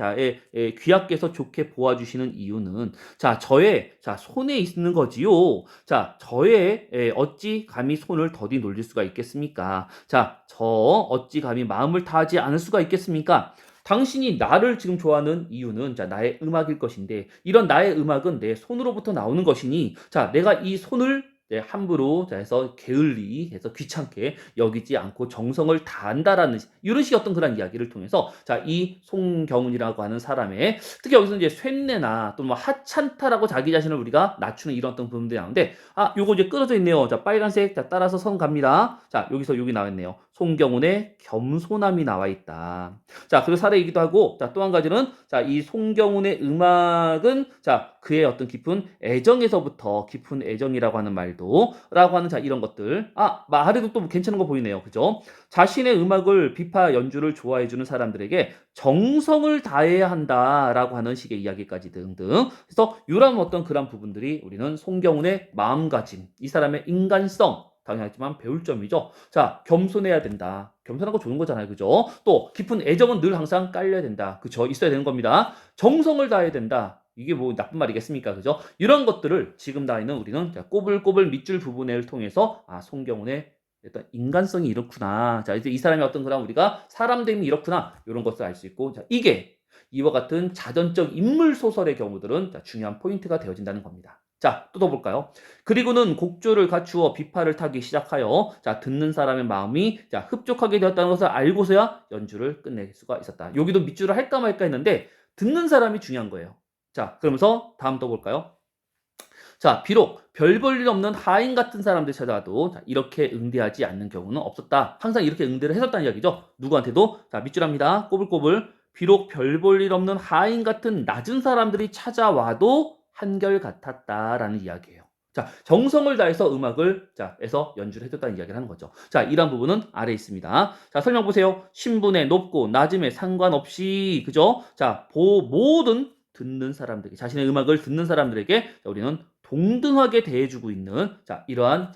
귀하께서 좋게 보아주시는 이유는 자, 저의 자, 손에 있는 거지요. 자, 저의 어찌 감히 손을 더디 놀릴 수가 있겠습니까? 자, 저 어찌 감히 마음을 다하지 않을 수가 있겠습니까? 당신이 나를 지금 좋아하는 이유는 자, 나의 음악일 것인데 이런 나의 음악은 내 손으로부터 나오는 것이니 자, 내가 이 손을 함부로 자 해서 게을리 해서 귀찮게 여기지 않고 정성을 다한다라는 이런 식의 어떤 그런 이야기를 통해서 자 이 송경훈이라고 하는 사람의 특히 여기서 이제 쇳내나 또 뭐 하찮다라고 자기 자신을 우리가 낮추는 이런 어떤 부분들이 나오는데 아 요거 이제 끊어져 있네요. 자 빨간색 자 따라서 선 갑니다. 자 여기서 여기 나와 있네요. 송경훈의 겸손함이 나와 있다. 자 그리고 사례이기도 하고 자 또 한 가지는 자 이 송경훈의 음악은 자 그의 어떤 깊은 애정에서부터 깊은 애정이라고 하는 말도 라고 하는 자 이런 것들 아 말해도 또 괜찮은 거 보이네요. 그죠? 자신의 음악을 비파 연주를 좋아해 주는 사람들에게 정성을 다해야 한다라고 하는 식의 이야기까지 등등. 그래서 이런 어떤 그런 부분들이 우리는 송경훈의 마음가짐, 이 사람의 인간성 당연하지만 배울 점이죠. 자, 겸손해야 된다. 겸손한 거 좋은 거잖아요. 그죠? 또 깊은 애정은 늘 항상 깔려야 된다. 그죠? 있어야 되는 겁니다. 정성을 다해야 된다. 이게 뭐 나쁜 말이겠습니까? 그죠? 이런 것들을 지금 나이는 우리는 꼬불꼬불 밑줄 부분을 통해서 아, 송경훈의 어떤 인간성이 이렇구나. 자, 이제 이 사람의 어떤 그런 우리가 사람됨이 이렇구나. 이런 것을 알 수 있고, 자, 이게 이와 같은 자전적 인물 소설의 경우들은 자, 중요한 포인트가 되어진다는 겁니다. 자, 또 더 볼까요? 그리고는 곡조를 갖추어 비파를 타기 시작하여 자, 듣는 사람의 마음이 자, 흡족하게 되었다는 것을 알고서야 연주를 끝낼 수가 있었다. 여기도 밑줄을 할까 말까 했는데 듣는 사람이 중요한 거예요. 자, 그러면서 다음 또 볼까요? 자, 비록 별 볼 일 없는 하인 같은 사람들 찾아와도 자, 이렇게 응대하지 않는 경우는 없었다. 항상 이렇게 응대를 했었다는 이야기죠. 누구한테도 자, 밑줄합니다. 꼬불꼬불. 비록 별 볼 일 없는 하인 같은 낮은 사람들이 찾아와도 한결같았다라는 이야기예요. 자, 정성을 다해서 음악을 자, 에서 연주를 해줬다는 이야기를 하는 거죠. 자, 이러한 부분은 아래에 있습니다. 자, 설명 보세요. 신분의 높고 낮음에 상관없이 그죠? 자, 모든 듣는 사람들에게 자신의 음악을 듣는 사람들에게 자, 우리는 동등하게 대해주고 있는 자 이러한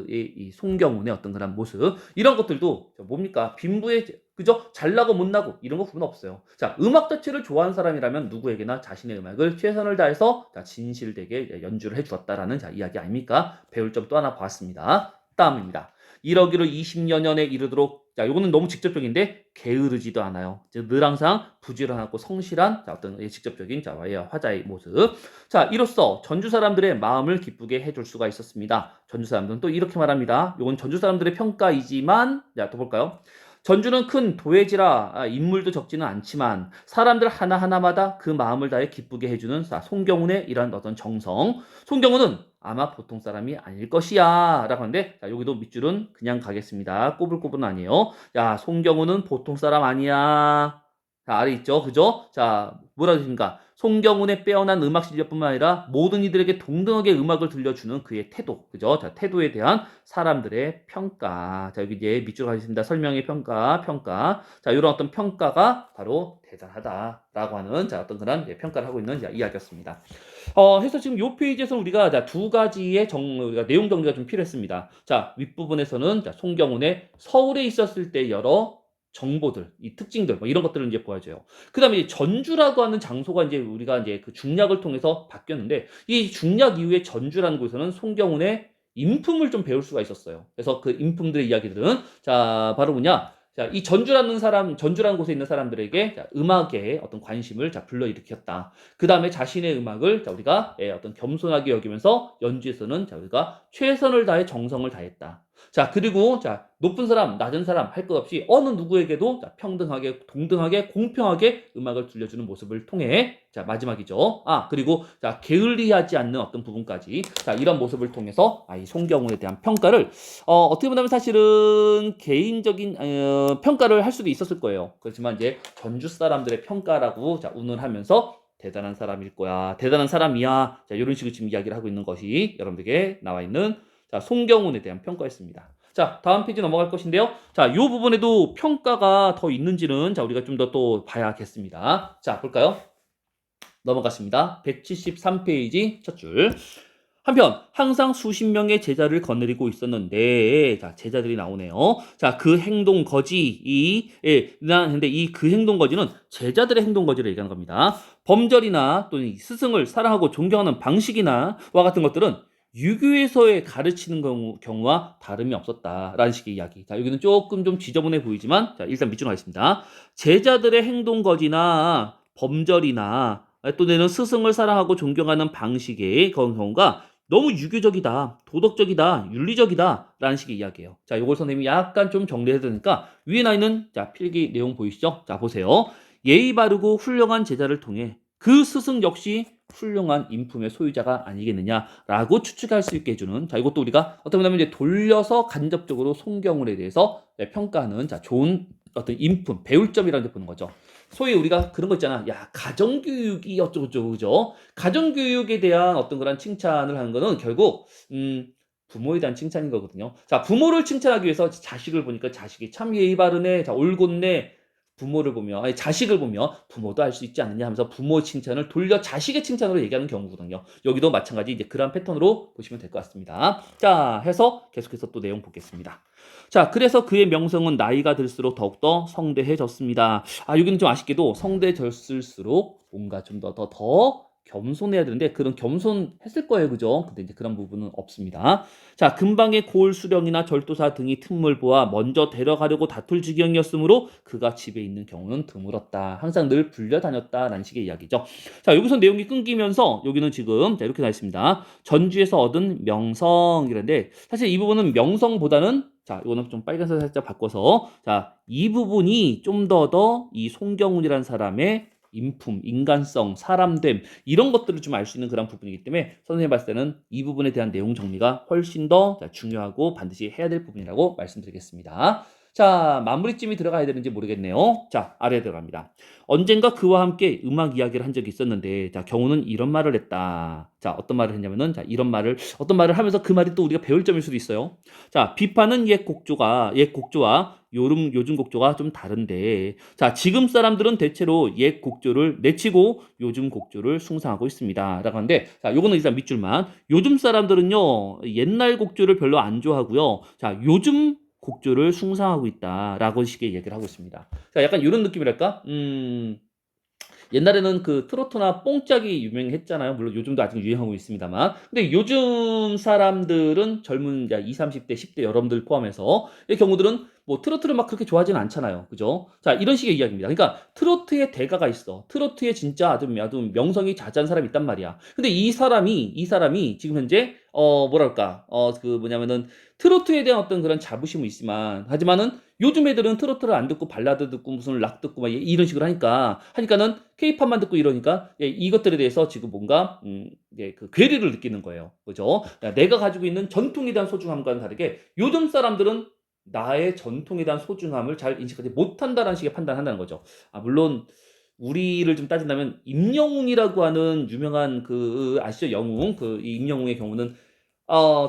이 송경훈의 어떤 그런 모습 이런 것들도 뭡니까 빈부의 그죠 잘나고 못나고 이런 거 부분 없어요. 자 음악 자체를 좋아하는 사람이라면 누구에게나 자신의 음악을 최선을 다해서 자 진실되게 연주를 해주었다라는 자 이야기 아닙니까? 배울 점 또 하나 보았습니다. 다음입니다. 이러기로 20여 년에 이르도록 자, 요거는 너무 직접적인데 게으르지도 않아요. 늘 항상 부지런하고 성실한 자, 어떤 직접적인 자, 화자의 모습. 자, 이로써 전주 사람들의 마음을 기쁘게 해줄 수가 있었습니다. 전주 사람들은 또 이렇게 말합니다. 요건 전주 사람들의 평가이지만 자, 또 볼까요? 전주는 큰 도회지라 인물도 적지는 않지만 사람들 하나하나마다 그 마음을 다해 기쁘게 해주는 송경훈의 이런 어떤 정성. 송경훈은 아마 보통 사람이 아닐 것이야 라고 하는데 자, 여기도 밑줄은 그냥 가겠습니다. 꼬불꼬불은 아니에요. 야, 송경훈은 보통 사람 아니야. 자, 아래 있죠. 그죠? 자, 뭐라 그러십니까? 송경훈의 빼어난 음악 실력뿐만 아니라 모든 이들에게 동등하게 음악을 들려주는 그의 태도. 그죠? 자, 태도에 대한 사람들의 평가. 자, 여기 이제 밑줄 가겠습니다. 설명의 평가, 평가. 자, 이런 어떤 평가가 바로 대단하다라고 하는 자, 어떤 그런 평가를 하고 있는 자, 이야기였습니다. 해서 지금 이 페이지에서 우리가 자, 두 가지의 우리가 내용 정리가 좀 필요했습니다. 자, 윗부분에서는 자, 송경훈의 서울에 있었을 때 여러 정보들, 이 특징들, 뭐 이런 것들을 이제 보여줘요. 그 다음에 전주라고 하는 장소가 이제 우리가 이제 그 중략을 통해서 바뀌었는데, 이 중략 이후에 전주라는 곳에서는 송경훈의 인품을 좀 배울 수가 있었어요. 그래서 그 인품들의 이야기들은, 자, 바로 뭐냐? 자, 이 전주라는 곳에 있는 사람들에게 자, 음악에 어떤 관심을 자, 불러일으켰다. 그 다음에 자신의 음악을 자, 우리가 어떤 겸손하게 여기면서 연주에서는 자, 우리가 최선을 다해 정성을 다했다. 자, 그리고 자, 높은 사람, 낮은 사람 할 것 없이 어느 누구에게도 자, 평등하게, 동등하게, 공평하게 음악을 들려주는 모습을 통해 자, 마지막이죠. 그리고 자, 게을리하지 않는 어떤 부분까지 자, 이런 모습을 통해서 이 송경훈에 대한 평가를 어떻게 보면 사실은 개인적인 평가를 할 수도 있었을 거예요. 그렇지만 이제 전주 사람들의 평가라고 자, 운운하면서 대단한 사람일 거야. 대단한 사람이야. 자, 이런 식으로 지금 이야기를 하고 있는 것이 여러분들에게 나와 있는 자, 송경훈에 대한 평가였습니다. 자, 다음 페이지 넘어갈 것인데요. 자, 이 부분에도 평가가 더 있는지는 자, 우리가 좀 더 또 봐야겠습니다. 자, 볼까요? 넘어갔습니다. 173페이지 첫 줄. 한편 항상 수십 명의 제자를 거느리고 있었는데 자, 제자들이 나오네요. 자, 그 행동 거지 근데 이 그 행동 거지는 제자들의 행동 거지를 얘기하는 겁니다. 범절이나 또는 스승을 사랑하고 존경하는 방식이나 와 같은 것들은 유교에서의 가르치는 경우와 다름이 없었다라는 식의 이야기. 자, 여기는 조금 좀 지저분해 보이지만 자, 일단 밑줄 하겠습니다. 제자들의 행동 거지나 범절이나 또는 스승을 사랑하고 존경하는 방식의 경우가 너무 유교적이다, 도덕적이다, 윤리적이다 라는 식의 이야기예요. 자, 요걸 선생님이 약간 좀 정리해야 되니까 위에 나 있는 자, 필기 내용 보이시죠? 자, 보세요. 예의 바르고 훌륭한 제자를 통해 그 스승 역시 훌륭한 인품의 소유자가 아니겠느냐라고 추측할 수 있게 해주는 자, 이것도 우리가 어떻게 보면 이제 돌려서 간접적으로 송경훈에 대해서 평가하는 자, 좋은 어떤 인품, 배울 점이라는 데 보는 거죠. 소위 우리가 그런 거 있잖아. 야, 가정교육이 어쩌고저쩌고, 그죠? 가정교육에 대한 어떤 그런 칭찬을 하는 거는 결국, 부모에 대한 칭찬인 거거든요. 자, 부모를 칭찬하기 위해서 자식을 보니까 자식이 참 예의 바르네, 자, 올곧네, 부모를 보며, 아니, 자식을 보며 부모도 할 수 있지 않느냐 하면서 부모 칭찬을 돌려 자식의 칭찬으로 얘기하는 경우거든요. 여기도 마찬가지 이제 그런 패턴으로 보시면 될 것 같습니다. 자, 해서 계속해서 또 내용 보겠습니다. 자, 그래서 그의 명성은 나이가 들수록 더욱더 성대해졌습니다. 여기는 좀 아쉽게도 성대해졌을수록 뭔가 좀 더 겸손해야 되는데 그런 겸손했을 거예요. 그죠? 근데 이제 그런 부분은 없습니다. 자, 근방의 고을 수령이나 절도사 등이 틈을 보아 먼저 데려가려고 다툴 지경이었으므로 그가 집에 있는 경우는 드물었다. 항상 늘 불려다녔다라는 식의 이야기죠. 자, 여기서 내용이 끊기면서 여기는 지금 자, 이렇게 나와 있습니다. 전주에서 얻은 명성이란데 사실 이 부분은 명성보다는 자, 이거는 좀 빨간색 살짝 바꿔서 자, 이 부분이 좀 더 이 송경훈이라는 사람의 인품, 인간성, 사람됨 이런 것들을 좀 알 수 있는 그런 부분이기 때문에 선생님 봤을 때는 이 부분에 대한 내용 정리가 훨씬 더 중요하고 반드시 해야 될 부분이라고 말씀드리겠습니다. 자, 마무리쯤이 들어가야 되는지 모르겠네요. 자, 아래에 들어갑니다. 언젠가 그와 함께 음악 이야기를 한 적이 있었는데 자, 경우는 이런 말을 했다. 자, 어떤 말을 했냐면은 자, 어떤 말을 하면서 그 말이 또 우리가 배울 점일 수도 있어요. 자, 비판은 옛 곡조와 요즘 곡조가 좀 다른데 자, 지금 사람들은 대체로 옛 곡조를 내치고 요즘 곡조를 숭상하고 있습니다. 라고 하는데 자, 요거는 일단 밑줄만. 요즘 사람들은요, 옛날 곡조를 별로 안 좋아하고요. 자, 요즘 곡조를 숭상하고 있다라고 식의 얘기를 하고 있습니다. 자, 약간 이런 느낌이랄까? 옛날에는 그 트로트나 뽕짝이 유명했잖아요. 물론 요즘도 아직 유행하고 있습니다만. 근데 요즘 사람들은 젊은 20, 30대, 10대 여러분들 포함해서 의 경우들은 뭐 트로트를 막 그렇게 좋아하지는 않잖아요. 그죠? 자, 이런 식의 이야기입니다. 그러니까 트로트의 대가가 있어. 트로트에 진짜 아주 명성이 자자한 사람이 있단 말이야. 근데 이 사람이 지금 현재 뭐랄까 그 뭐냐면은 트로트에 대한 어떤 그런 자부심은 있지만 하지만은 요즘 애들은 트로트를 안 듣고 발라드 듣고 무슨 락 듣고 막 이런 식으로 하니까는 케이팝만 듣고 이러니까 이것들에 대해서 지금 뭔가 그 괴리를 느끼는 거예요. 그죠? 야, 내가 가지고 있는 전통에 대한 소중함과는 다르게 요즘 사람들은 나의 전통에 대한 소중함을 잘 인식하지 못한다라는 식의 판단을 한다는 거죠. 아, 물론 우리를 좀 따진다면 임영웅이라고 하는 유명한 그 아시죠? 영웅 이 임영웅의 경우는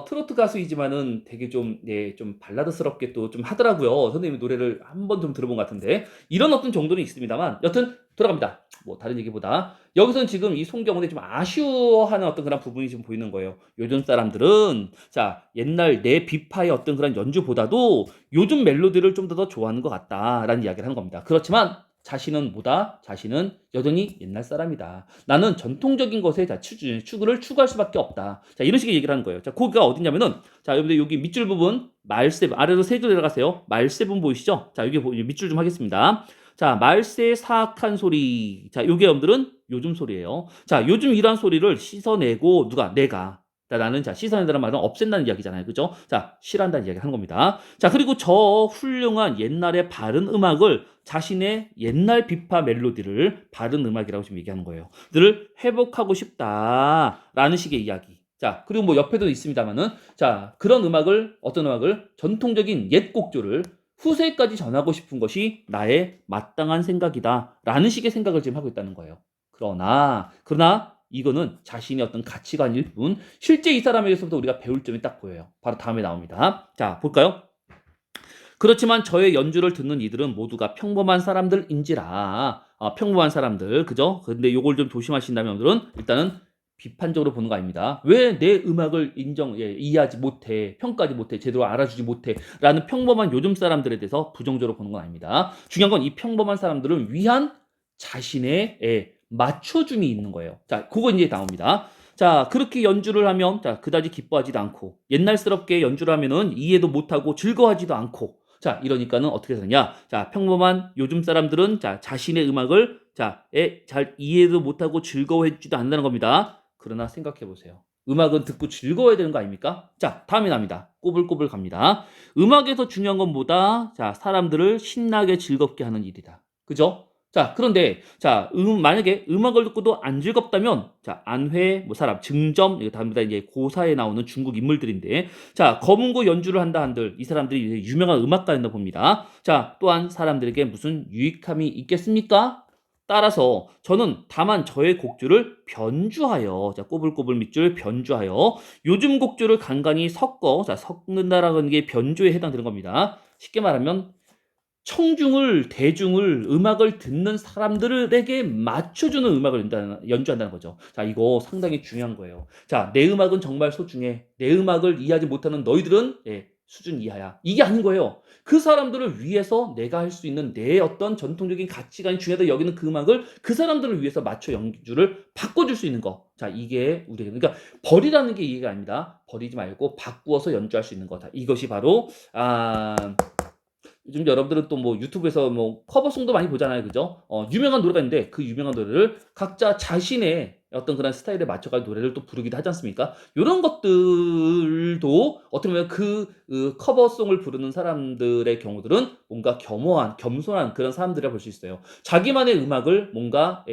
트로트 가수이지만은 되게 좀, 네, 좀 발라드스럽게 또 좀 하더라고요. 선생님의 노래를 한 번 좀 들어본 것 같은데. 이런 어떤 정도는 있습니다만, 여튼, 돌아갑니다. 뭐, 다른 얘기보다. 여기서는 지금 이 송경훈이 좀 아쉬워하는 어떤 그런 부분이 좀 보이는 거예요. 요즘 사람들은, 자, 옛날 내 비파의 어떤 그런 연주보다도 요즘 멜로디를 좀 더 좋아하는 것 같다라는 이야기를 하는 겁니다. 그렇지만, 자신은 뭐다? 자신은 여전히 옛날 사람이다. 나는 전통적인 것에 추구를 추구할 수밖에 없다. 자, 이런 식의 얘기를 하는 거예요. 자, 거기가 어디냐면은, 자, 여러분들 여기 밑줄 부분, 말세, 아래로 세 줄 내려가세요. 말세분 보이시죠? 자, 여기 밑줄 좀 하겠습니다. 자, 말세의 사악한 소리. 자, 요게 여러분들은 요즘 소리예요. 자, 요즘 이런 소리를 씻어내고, 내가. 자, 나는 씻어낸다는 말은 없앤다는 이야기잖아요. 그죠? 자, 싫어한다는 이야기 하는 겁니다. 자, 그리고 저 훌륭한 옛날의 바른 음악을 자신의 옛날 비파 멜로디를 바른 음악이라고 지금 얘기하는 거예요. 를 회복하고 싶다라는 식의 이야기. 자, 그리고 뭐 옆에도 있습니다만은 자, 그런 어떤 음악을 전통적인 옛 곡조를 후세까지 전하고 싶은 것이 나의 마땅한 생각이다라는 식의 생각을 지금 하고 있다는 거예요. 그러나 이거는 자신의 어떤 가치관일 뿐 실제 이 사람에게서부터 우리가 배울 점이 딱 보여요. 바로 다음에 나옵니다. 자, 볼까요? 그렇지만 저의 연주를 듣는 이들은 모두가 평범한 사람들인지라 평범한 사람들 그죠? 근데 요걸 좀 조심하신다면 여러분들은 일단은 비판적으로 보는 거 아닙니다. 왜 내 음악을 이해하지 못해, 평가하지 못해, 제대로 알아주지 못해 라는 평범한 요즘 사람들에 대해서 부정적으로 보는 건 아닙니다. 중요한 건 이 평범한 사람들을 위한 자신의 맞춰줌이 있는 거예요. 자, 그거 이제 나옵니다. 자, 그렇게 연주를 하면 그다지 기뻐하지도 않고 옛날스럽게 연주를 하면은 이해도 못하고 즐거워하지도 않고 자, 이러니까는 어떻게 되느냐? 자, 평범한 요즘 사람들은 자신의 음악을 잘 이해도 못하고 즐거워하지도 않는다는 겁니다. 그러나 생각해 보세요. 음악은 듣고 즐거워야 되는 거 아닙니까? 자, 다음에 납니다. 꼬불꼬불 갑니다. 음악에서 중요한 건 뭐다? 자, 사람들을 신나게 즐겁게 하는 일이다. 그죠? 자, 그런데 만약에 음악을 듣고도 안 즐겁다면 안회 뭐 사람 증점 이거 다음에 이제 고사에 나오는 중국 인물들인데 자, 검은고 연주를 한다 한들 이 사람들이 유명한 음악가였나 봅니다. 자, 또한 사람들에게 무슨 유익함이 있겠습니까? 따라서 저는 다만 저의 곡주를 변주하여 꼬불꼬불 밑줄 변주하여 요즘 곡주를 간간히 섞는다라는 게 변주에 해당되는 겁니다. 쉽게 말하면 대중을 음악을 듣는 사람들에게 맞춰주는 음악을 연주한다는 거죠. 자, 이거 상당히 중요한 거예요. 자, 내 음악은 정말 소중해. 내 음악을 이해하지 못하는 너희들은 수준 이하야. 이게 아닌 거예요. 그 사람들을 위해서 내가 할 수 있는 내 어떤 전통적인 가치관이 중요하다 여기는 그 음악을 그 사람들을 위해서 맞춰 연주를 바꿔줄 수 있는 거. 자, 이게 우리에게 그러니까 버리라는 게 이해가 아닙니다. 버리지 말고 바꾸어서 연주할 수 있는 거다. 이것이 바로 요즘 여러분들은 또 뭐 유튜브에서 뭐 커버송도 많이 보잖아요. 그죠? 유명한 노래가 있는데 그 유명한 노래를 각자 자신의 어떤 그런 스타일에 맞춰가지고 노래를 또 부르기도 하지 않습니까? 요런 것들도 어떻게 보면 커버송을 부르는 사람들의 경우들은 뭔가 겸손한 그런 사람들이라 볼 수 있어요. 자기만의 음악을 뭔가,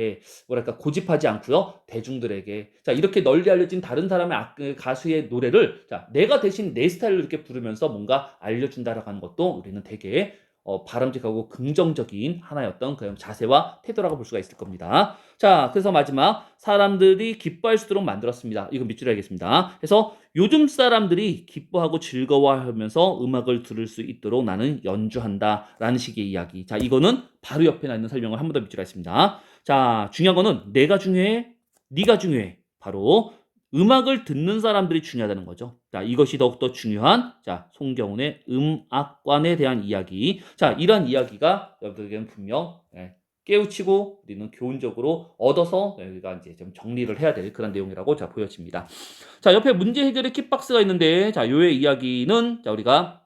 뭐랄까, 고집하지 않고요. 대중들에게. 자, 이렇게 널리 알려진 다른 사람의 가수의 노래를 내가 대신 내 스타일로 이렇게 부르면서 뭔가 알려준다라고 하는 것도 우리는 되게 바람직하고 긍정적인 하나의 어떤 그런 자세와 태도라고 볼 수가 있을 겁니다. 자, 그래서 마지막 사람들이 기뻐할 수 있도록 만들었습니다. 이거 밑줄에 하겠습니다. 그래서 요즘 사람들이 기뻐하고 즐거워하면서 음악을 들을 수 있도록 나는 연주한다라는 식의 이야기. 자, 이거는 바로 옆에 있는 설명을 한 번 더 밑줄에 하겠습니다. 자, 중요한 거는 내가 중요해, 네가 중요해. 바로 음악을 듣는 사람들이 중요하다는 거죠. 자, 이것이 더욱더 중요한 송경훈의 음악관에 대한 이야기. 자, 이러한 이야기가 여러분들에게는 분명 깨우치고 우리는 교훈적으로 얻어서 우리가 이제 좀 정리를 해야 될 그런 내용이라고 자 보여집니다. 자, 옆에 문제 해결의 킥박스가 있는데 자, 요의 이야기는 자, 우리가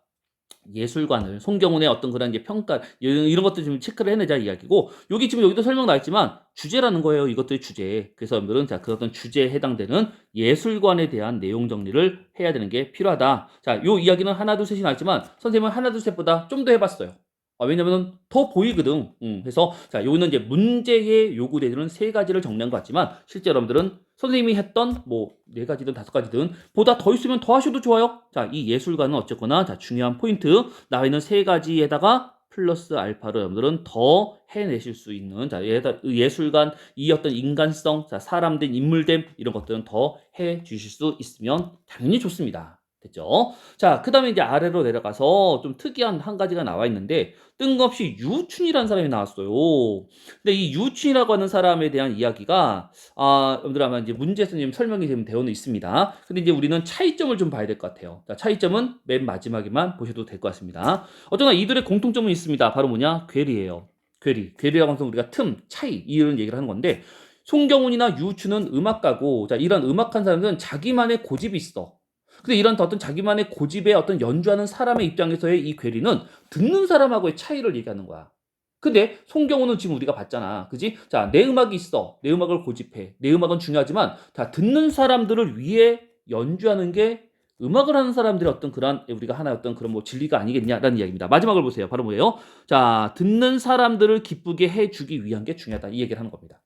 예술관을 송경훈의 어떤 그런 이제 평가 이런 것들 좀 체크를 해내자 이야기고 여기 지금 여기도 설명 나와 있지만 주제라는 거예요. 이것들의 주제. 그래서 여러분들은 자, 그 어떤 주제에 해당되는 예술관에 대한 내용 정리를 해야 되는 게 필요하다. 자, 요 이야기는 하나 둘 셋이 나왔지만 선생님은 하나 둘 셋보다 좀 더 해봤어요. 왜냐면은 더 보이거든. 그래서 자, 요는 이제 문제에 요구되는 세 가지를 정리한 것 같지만 실제 여러분들은 선생님이 했던 뭐 네 가지든 다섯 가지든 보다 더 있으면 더 하셔도 좋아요. 자, 이 예술가는 어쨌거나 자, 중요한 포인트 나와 있는 세 가지에다가 플러스 알파로 여러분들은 더 해내실 수 있는 자, 예술관 이 어떤 인간성, 자, 사람된 인물됨 이런 것들은 더 해 주실 수 있으면 당연히 좋습니다. 됐죠? 자, 그 다음에 이제 아래로 내려가서 좀 특이한 한 가지가 나와 있는데 뜬금없이 유춘이라는 사람이 나왔어요. 근데 이 유춘이라고 하는 사람에 대한 이야기가 여러분들 아마 이제 문제에서 지금 설명이 되어는 있습니다. 근데 이제 우리는 차이점을 좀 봐야 될 것 같아요. 자, 차이점은 맨 마지막에만 보셔도 될 것 같습니다. 어쩌나 이들의 공통점은 있습니다. 바로 뭐냐? 괴리예요. 괴리. 괴리라고 해서 우리가 틈, 차이 이런 얘기를 하는 건데 송경훈이나 유춘은 음악가고 자, 이런 음악한 사람들은 자기만의 고집이 있어. 근데 이런 어떤 자기만의 고집의 어떤 연주하는 사람의 입장에서의 이 괴리는 듣는 사람하고의 차이를 얘기하는 거야. 근데 송경호는 지금 우리가 봤잖아. 그지? 자, 내 음악이 있어. 내 음악을 고집해. 내 음악은 중요하지만 다 듣는 사람들을 위해 연주하는 게 음악을 하는 사람들의 어떤 그런 우리가 하나의 어떤 그런 뭐 진리가 아니겠냐라는 이야기입니다. 마지막을 보세요. 바로 뭐예요? 자, 듣는 사람들을 기쁘게 해주기 위한 게 중요하다. 이 얘기를 하는 겁니다.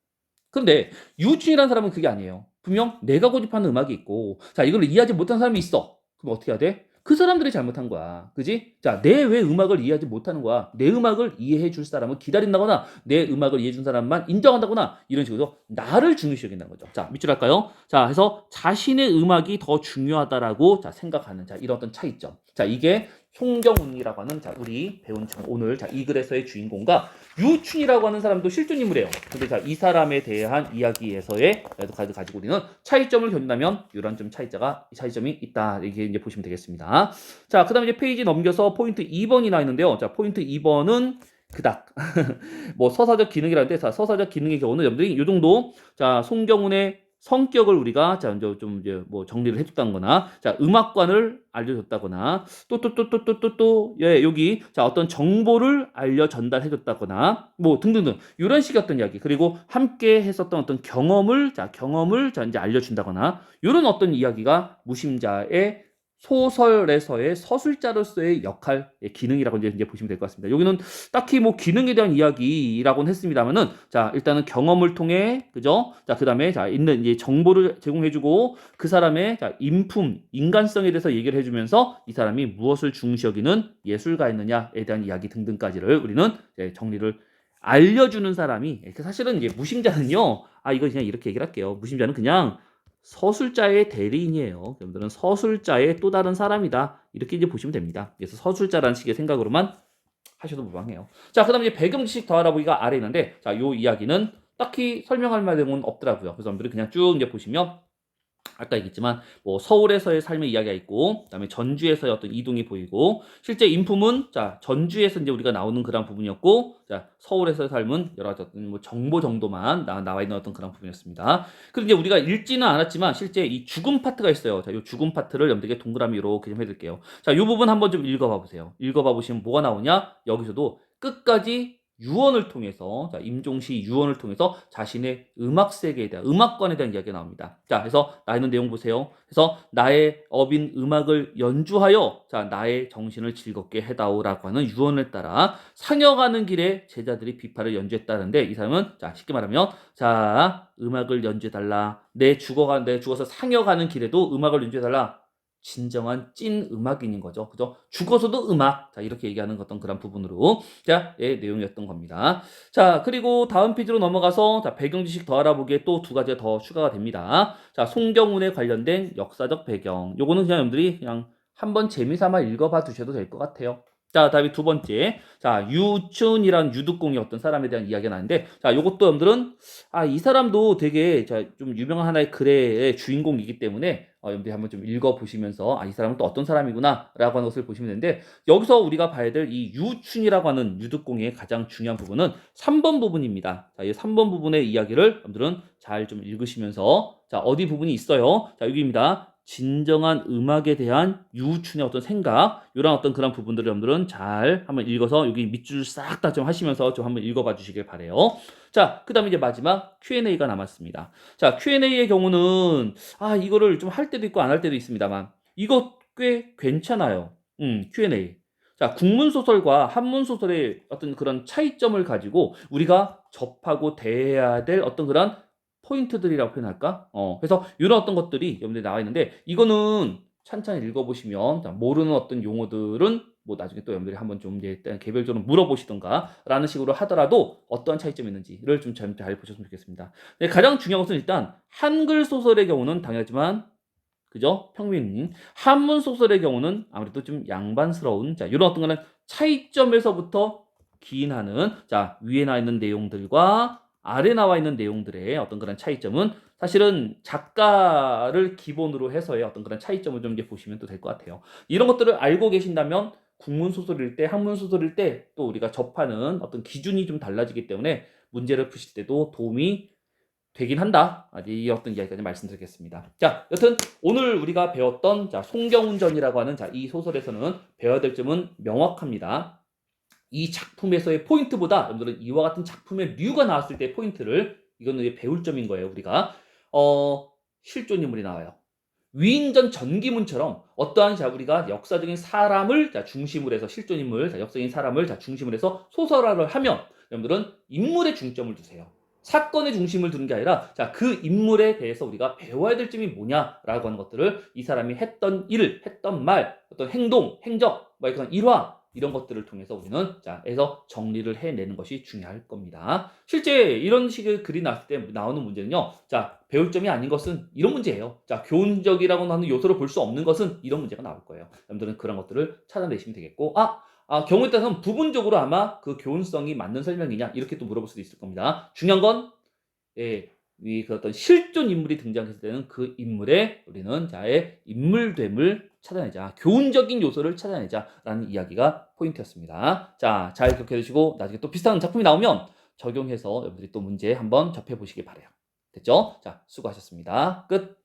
근데 유준이라는 사람은 그게 아니에요. 분명 내가 고집하는 음악이 있고 자 이걸 이해하지 못한 사람이 있어. 그럼 어떻게 해야 돼? 그 사람들이 잘못한 거야. 그지? 자, 내 왜 음악을 이해하지 못하는 거야? 내 음악을 이해해 줄 사람을 기다린다거나 내 음악을 이해해 준 사람만 인정한다거나 이런 식으로 나를 중요시 여긴다는 거죠. 자, 밑줄 할까요? 자, 해서 자신의 음악이 더 중요하다라고 자, 생각하는 자, 이런 어떤 차이점. 자, 이게 송경훈이라고 하는 자, 우리 배운 오늘 자, 이 글에서의 주인공과 유춘이라고 하는 사람도 실존 인물이에요. 근데 자, 이 사람에 대한 이야기에서의 가지고 우리는 차이점을 견딘다면 이런 좀 차이점이 있다. 이게 이제 보시면 되겠습니다. 자, 그다음에 이제 페이지 넘겨서 포인트 2번이 나 있는데요. 자, 포인트 2번은 그닥 뭐 서사적 기능이라는데 자, 서사적 기능의 경우는 여러분들이 이 정도 자, 송경훈의 성격을 우리가 자 이제 좀 이제 뭐 정리를 해줬다거나 자 음악관을 알려줬다거나 또 예 여기 자 어떤 정보를 알려 전달해줬다거나 뭐 등등등 이런 식의 어떤 이야기 그리고 함께 했었던 어떤 경험을 자 이제 알려준다거나 이런 어떤 이야기가 무심자의 소설에서의 서술자로서의 역할, 기능이라고 이제 보시면 될 것 같습니다. 여기는 딱히 뭐 기능에 대한 이야기라고는 했습니다만은, 자, 일단은 경험을 통해, 그죠? 자, 그 다음에, 자, 있는 이제 정보를 제공해주고, 그 사람의, 자, 인품, 인간성에 대해서 얘기를 해주면서 이 사람이 무엇을 중시 여기는 예술가였느냐에 대한 이야기 등등까지를 우리는 정리를 알려주는 사람이, 사실은 이제 무심자는요, 이거 그냥 이렇게 얘기를 할게요. 무심자는 그냥 서술자의 대리인이에요. 여러분들은 서술자의 또 다른 사람이다. 이렇게 이제 보시면 됩니다. 그래서 서술자라는 식의 생각으로만 하셔도 무방해요. 자, 그 다음에 이제 배경 지식 더 알아보기가 아래 있는데, 자, 요 이야기는 딱히 설명할 만한 없더라고요. 그래서 여러분들이 그냥 쭉 이제 보시면 아까 얘기했지만 뭐 서울에서의 삶의 이야기가 있고 그다음에 전주에서의 어떤 이동이 보이고 실제 인품은 자 전주에서 이제 우리가 나오는 그런 부분이었고 자 서울에서의 삶은 여러 가지 어떤 뭐 정보 정도만 나와 있는 어떤 그런 부분이었습니다. 그리고 이제 우리가 읽지는 않았지만 실제 이 죽음 파트가 있어요. 자, 이 죽음 파트를 여러분들에게 동그라미 이렇게 좀 해드릴게요. 자, 이 부분 한번 좀 읽어봐 보세요. 읽어봐 보시면 뭐가 나오냐? 여기서도 끝까지 유언을 통해서 자, 임종시 유언을 통해서 자신의 음악 세계에 대한 음악관에 대한 이야기가 나옵니다. 자, 그래서 나 있는 내용 보세요. 그래서 나의 업인 음악을 연주하여 자 나의 정신을 즐겁게 해다오라고 하는 유언을 따라 상여가는 길에 제자들이 비파를 연주했다는데 이 사람은 자 쉽게 말하면 자 음악을 연주해달라 내 죽어서 상여가는 길에도 음악을 연주해달라. 진정한 찐 음악인인 거죠. 그죠? 죽어서도 음악. 자, 이렇게 얘기하는 어떤 그런 부분으로. 자, 예, 내용이었던 겁니다. 자, 그리고 다음 페이지로 넘어가서 자, 배경 지식 더 알아보기에 또 두 가지가 더 추가가 됩니다. 자, 송경훈에 관련된 역사적 배경. 요거는 그냥 여러분들이 그냥 한번 재미삼아 읽어봐 두셔도 될 것 같아요. 자, 다음에 두 번째. 자, 유춘이란 유득공의 어떤 사람에 대한 이야기가 나는데, 자, 요것도 여러분들은, 이 사람도 되게, 자, 좀 유명한 하나의 글의 주인공이기 때문에, 여러분들이 한번 좀 읽어보시면서, 이 사람은 또 어떤 사람이구나, 라고 하는 것을 보시면 되는데, 여기서 우리가 봐야 될 이 유춘이라고 하는 유득공의 가장 중요한 부분은 3번 부분입니다. 자, 이 3번 부분의 이야기를 여러분들은 잘 좀 읽으시면서, 자, 어디 부분이 있어요? 자, 여기입니다. 진정한 음악에 대한 유춘의 어떤 생각, 이런 어떤 그런 부분들을 여러분들은 잘 한번 읽어서 여기 밑줄 싹 다 좀 하시면서 좀 한번 읽어봐 주시길 바래요. 자, 그 다음에 이제 마지막 Q&A가 남았습니다. 자, Q&A의 경우는 이거를 좀 할 때도 있고 안 할 때도 있습니다만 이거 꽤 괜찮아요. Q&A. 자, 국문소설과 한문소설의 어떤 그런 차이점을 가지고 우리가 접하고 대해야 될 어떤 그런 포인트들이라고 표현할까? 그래서 이런 어떤 것들이 여러분들이 나와 있는데 이거는 찬찬히 읽어보시면 모르는 어떤 용어들은 뭐 나중에 또 여러분들이 한번 좀 이제 개별적으로 물어보시던가 라는 식으로 하더라도 어떠한 차이점이 있는지를 좀 잘 보셨으면 좋겠습니다. 네, 가장 중요한 것은 일단 한글 소설의 경우는 당연하지만 그죠? 평민. 한문 소설의 경우는 아무래도 좀 양반스러운 이런 어떤 거는 차이점에서부터 기인하는 위에 나와 있는 내용들과 아래 나와 있는 내용들의 어떤 그런 차이점은 사실은 작가를 기본으로 해서의 어떤 그런 차이점을 좀 이제 보시면 또 될 것 같아요. 이런 것들을 알고 계신다면 국문 소설일 때, 한문 소설일 때 또 우리가 접하는 어떤 기준이 좀 달라지기 때문에 문제를 푸실 때도 도움이 되긴 한다. 이 어떤 이야기까지 말씀드리겠습니다. 자, 여튼 오늘 우리가 배웠던 송경운전이라고 하는 이 소설에서는 배워야 될 점은 명확합니다. 이 작품에서의 포인트보다 여러분들은 이와 같은 작품의 류가 나왔을 때의 포인트를 이거는 배울 점인 거예요. 우리가 실존 인물이 나와요. 위인전 전기문처럼 어떠한 우리가 역사적인 사람을 중심으로 해서 실존 인물, 역사적인 사람을 중심으로 해서 소설화를 하면 여러분들은 인물에 중점을 두세요. 사건의 중심을 두는 게 아니라 그 인물에 대해서 우리가 배워야 될 점이 뭐냐라고 하는 것들을 이 사람이 했던 일, 했던 말, 어떤 행동, 행적, 그런 일화 이런 것들을 통해서 우리는 해서 정리를 해내는 것이 중요할 겁니다. 실제 이런 식의 글이 나왔을 때 나오는 문제는요. 배울 점이 아닌 것은 이런 문제예요. 교훈적이라고 하는 요소를 볼 수 없는 것은 이런 문제가 나올 거예요. 여러분들은 그런 것들을 찾아내시면 되겠고, 경우에 따라서는 부분적으로 아마 그 교훈성이 맞는 설명이냐 이렇게 또 물어볼 수도 있을 겁니다. 중요한 건 그 어떤 실존 인물이 등장했을 때는 그 인물의 우리는 인물됨을 찾아내자, 교훈적인 요소를 찾아내자라는 이야기가 포인트였습니다. 잘 기억해 두시고 나중에 또 비슷한 작품이 나오면 적용해서 여러분들이 또 문제 한번 접해 보시기 바래요. 됐죠? 수고하셨습니다. 끝.